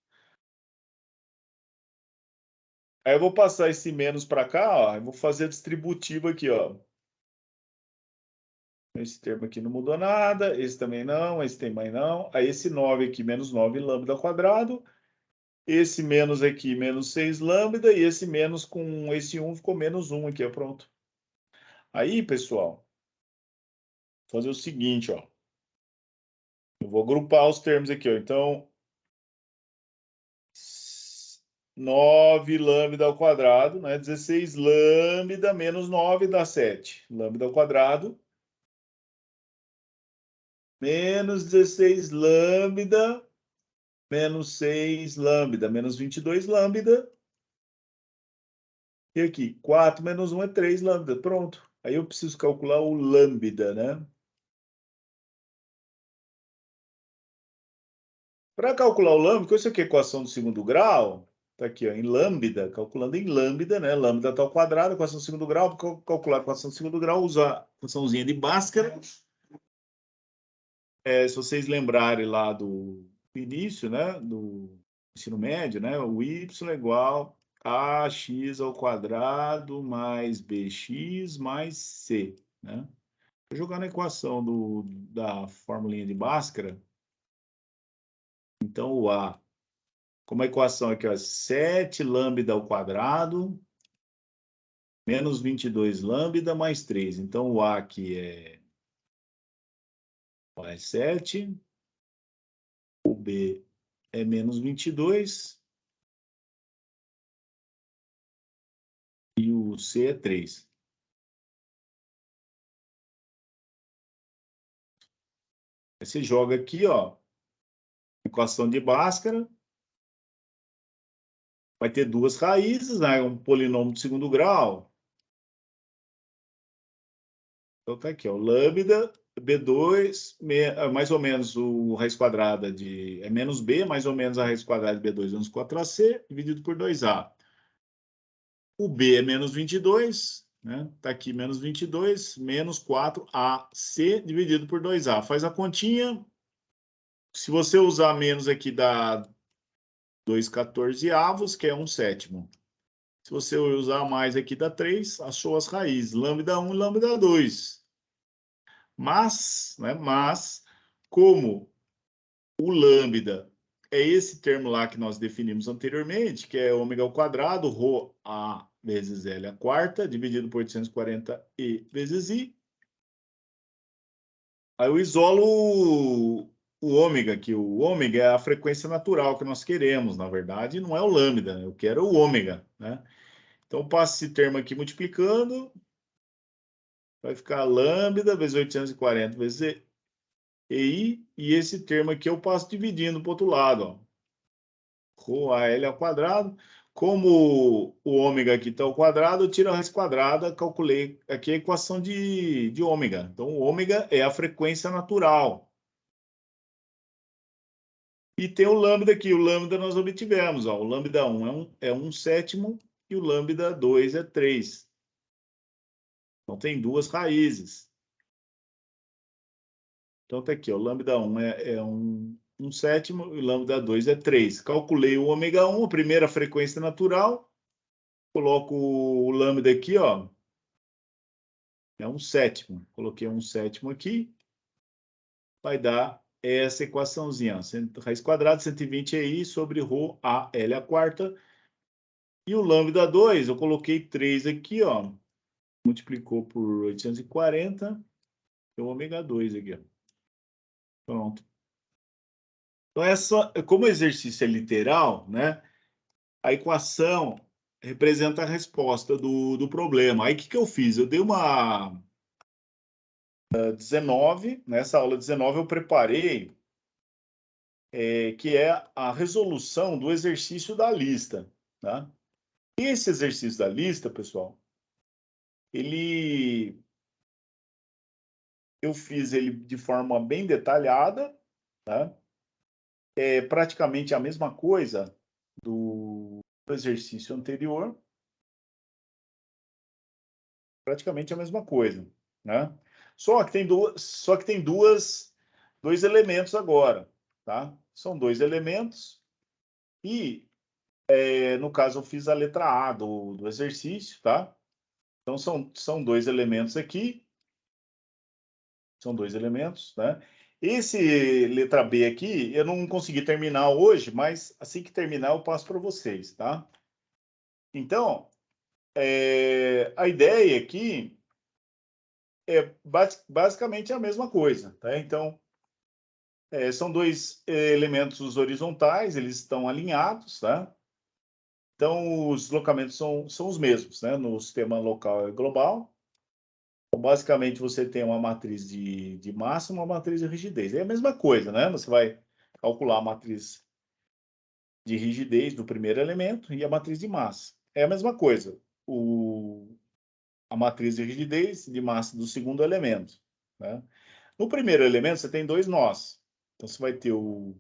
Aí eu vou passar esse menos para cá, ó, eu vou fazer a distributiva aqui, ó. Esse termo aqui não mudou nada, esse também não, esse também não. Aí esse 9 aqui, menos 9 lambda ao quadrado. Esse menos aqui, menos 6 lambda. E esse menos com esse 1 ficou menos 1 aqui, ó, pronto. Aí, pessoal, vou fazer o seguinte, ó. Eu vou agrupar os termos aqui, ó. Então, 9 lambda ao quadrado, né? 16 lambda menos 9 dá 7. Lambda ao quadrado menos 16 lambda menos 6 lambda menos 22 lambda. E aqui, 4 menos 1 é 3 lambda. Pronto. Aí eu preciso calcular o lambda, né? Para calcular o lambda, que isso aqui é equação do segundo grau, tá aqui, ó, em lambda, calculando em lambda, né? Lambda tá ao quadrado, equação do segundo grau, para calcular a equação do segundo grau, usar a equaçãozinha de Bhaskara. Se vocês lembrarem lá do início, né? Do ensino médio, né? O y é igual a x ao quadrado mais bx mais c, né? Vou jogar na equação da formulinha de Bhaskara. Então, o a, como a equação aqui, ó, 7 lambda ao quadrado menos 22 lambda mais 3. Então, o a aqui é 7, o b é menos 22 e o c é 3. Aí você joga aqui, ó, equação de Bhaskara, vai ter duas raízes, né? Um polinômio de segundo grau. Então tá aqui, ó, lambda B2, mais ou menos o raiz quadrada de... É menos B, mais ou menos a raiz quadrada de B2 menos 4AC, dividido por 2A. O B é menos 22, né? Tá aqui menos 22, menos 4AC, dividido por 2A. Faz a continha. Se você usar menos aqui, dá 2/14avos, que é 1/7. Se você usar mais aqui, dá 3, achou as raízes, lambda 1 e lambda 2. Mas, né, como o lambda é esse termo lá que nós definimos anteriormente, que é ômega ao quadrado, ρ a vezes L a quarta, dividido por 840 vezes I. Aí eu isolo o ômega, que o ômega é a frequência natural que nós queremos, na verdade, não é o lambda, eu quero o ômega, né? Então, eu passo esse termo aqui multiplicando, vai ficar lambda vezes 840 vezes EI, e esse termo aqui eu passo dividindo para o outro lado, ó. Rho AL ao quadrado. Como o ômega aqui está ao quadrado, eu tiro a raiz quadrada, calculei aqui a equação de ômega. Então, o ômega é a frequência natural. E tem o lambda aqui. O lambda nós obtivemos. Ó. O lambda 1 é 1/7 e o lambda 2 é 3. Então, tem duas raízes. Então, tá aqui, ó, o lambda 1 é 1/7 e o lambda 2 é 3. Calculei o ômega 1, a primeira frequência natural. Coloco o lambda aqui, ó, é 1/7. Coloquei 1/7 aqui. Vai dar essa equaçãozinha, ó, raiz quadrada, 120 EI sobre ρ a L a quarta. E o lambda 2, eu coloquei 3 aqui, ó, multiplicou por 840, é o ômega 2 aqui, ó. Pronto. Então, como o exercício é literal, né? A equação representa a resposta do problema. Aí, o que eu fiz? Eu dei uma 19, nessa aula 19 eu preparei, que é a resolução do exercício da lista, tá? Esse exercício da lista, pessoal, eu fiz ele de forma bem detalhada, tá? É praticamente a mesma coisa do exercício anterior, praticamente a mesma coisa, né? Só que tem dois elementos agora, tá? São dois elementos e, no caso, eu fiz a letra A do exercício, tá? Então, são dois elementos aqui, são dois elementos, né? Esse letra B aqui, eu não consegui terminar hoje, mas assim que terminar eu passo para vocês, tá? Então, a ideia aqui é basicamente a mesma coisa, tá? Então, são dois elementos horizontais, eles estão alinhados, tá? Então, os deslocamentos são os mesmos, né? No sistema local e global. Então, basicamente, você tem uma matriz de massa e uma matriz de rigidez. É a mesma coisa, né? Você vai calcular a matriz de rigidez do primeiro elemento e a matriz de massa. É a mesma coisa. A matriz de rigidez de massa do segundo elemento, né? No primeiro elemento, você tem dois nós. Então, você vai ter o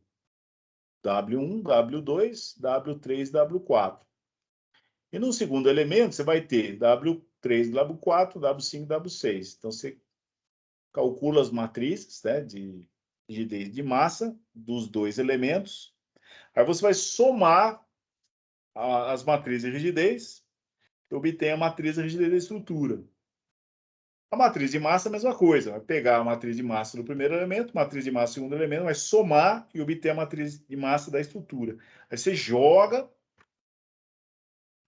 W1, W2, W3, W4. E no segundo elemento, você vai ter W3, W4, W5, W6. Então, você calcula as matrizes, né, de rigidez de massa dos dois elementos. Aí você vai somar as matrizes de rigidez e obter a matriz de rigidez da estrutura. A matriz de massa é a mesma coisa. Vai pegar a matriz de massa do primeiro elemento, matriz de massa do segundo elemento, vai somar e obter a matriz de massa da estrutura. Aí você joga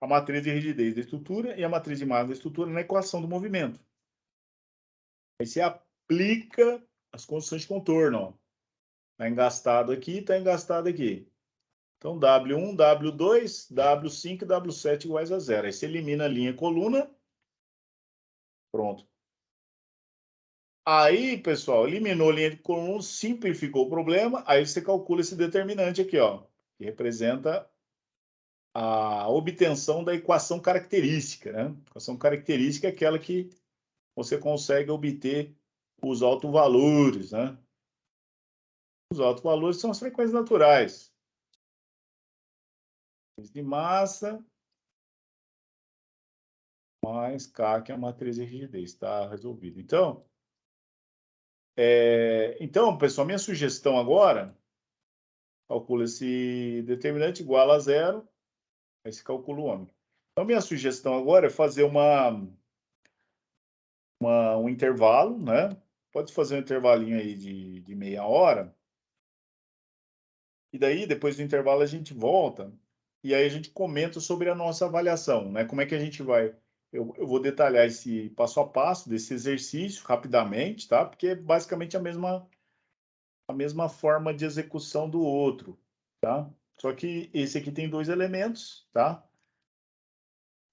a matriz de rigidez da estrutura e a matriz de massa da estrutura na equação do movimento. Aí você aplica as condições de contorno. Está engastado aqui, está engastado aqui. Então, W1, W2, W5 e W7 iguais a zero. Aí você elimina a linha e coluna. Pronto. Aí, pessoal, eliminou a linha de coluna, simplificou o problema. Aí você calcula esse determinante aqui, ó, que representa a obtenção da equação característica, né? A equação característica é aquela que você consegue obter os autovalores, né? Os autovalores são as frequências naturais. De massa mais K, que é a matriz de rigidez. Está resolvido. Então, pessoal, minha sugestão agora, calcula esse determinante igual a zero, aí se calcula o ômega. Então, minha sugestão agora é fazer um intervalo, né? Pode fazer um intervalinho aí de meia hora. E daí, depois do intervalo, a gente volta e aí a gente comenta sobre a nossa avaliação, né? Como é que a gente vai... Eu vou detalhar esse passo a passo desse exercício rapidamente, tá? Porque é basicamente a mesma forma de execução do outro, tá? Só que esse aqui tem dois elementos, tá?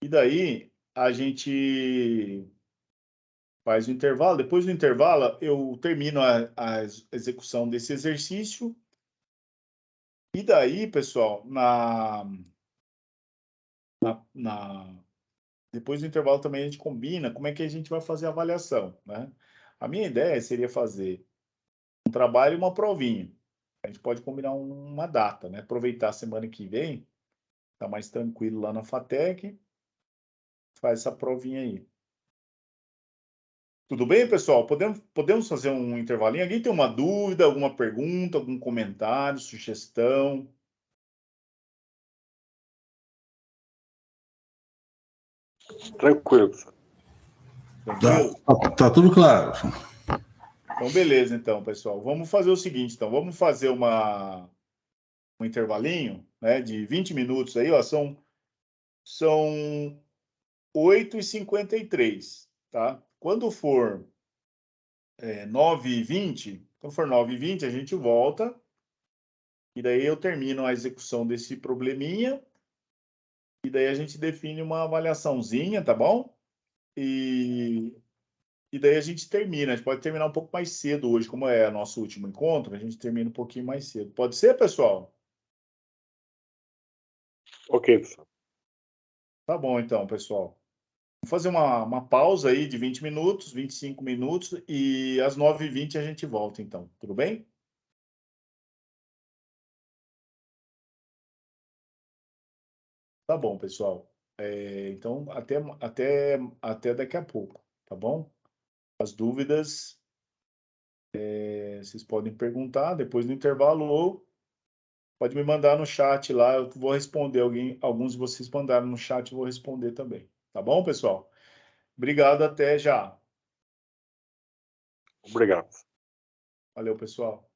E daí a gente faz o intervalo. Depois do intervalo, eu termino a execução desse exercício. E daí, pessoal, depois do intervalo também a gente combina como é que a gente vai fazer a avaliação, né? A minha ideia seria fazer um trabalho e uma provinha. A gente pode combinar uma data, né? Aproveitar a semana que vem, tá mais tranquilo lá na FATEC, faz essa provinha aí. Tudo bem, pessoal? Podemos fazer um intervalinho? Alguém tem uma dúvida, alguma pergunta, algum comentário, sugestão? Tranquilo. Tranquilo? Tá tudo claro. Então, beleza, então, pessoal. Vamos fazer o seguinte, então. Vamos fazer um intervalinho, né, de 20 minutos aí, ó. São 8h53, tá? Quando for 9h20, quando for 9h20, a gente volta. E daí eu termino a execução desse probleminha. E daí a gente define uma avaliaçãozinha, tá bom? E daí a gente termina. A gente pode terminar um pouco mais cedo hoje, como é nosso último encontro, a gente termina um pouquinho mais cedo. Pode ser, pessoal? Ok, professor. Tá bom, então, pessoal. Vamos fazer uma pausa aí de 20 minutos, 25 minutos, e às 9h20 a gente volta, então. Tudo bem? Tá bom, pessoal. Então, até daqui a pouco, tá bom? As dúvidas, vocês podem perguntar depois do intervalo ou pode me mandar no chat lá, eu vou responder. Alguns de vocês mandaram no chat, eu vou responder também. Tá bom, pessoal? Obrigado, até já. Obrigado. Valeu, pessoal.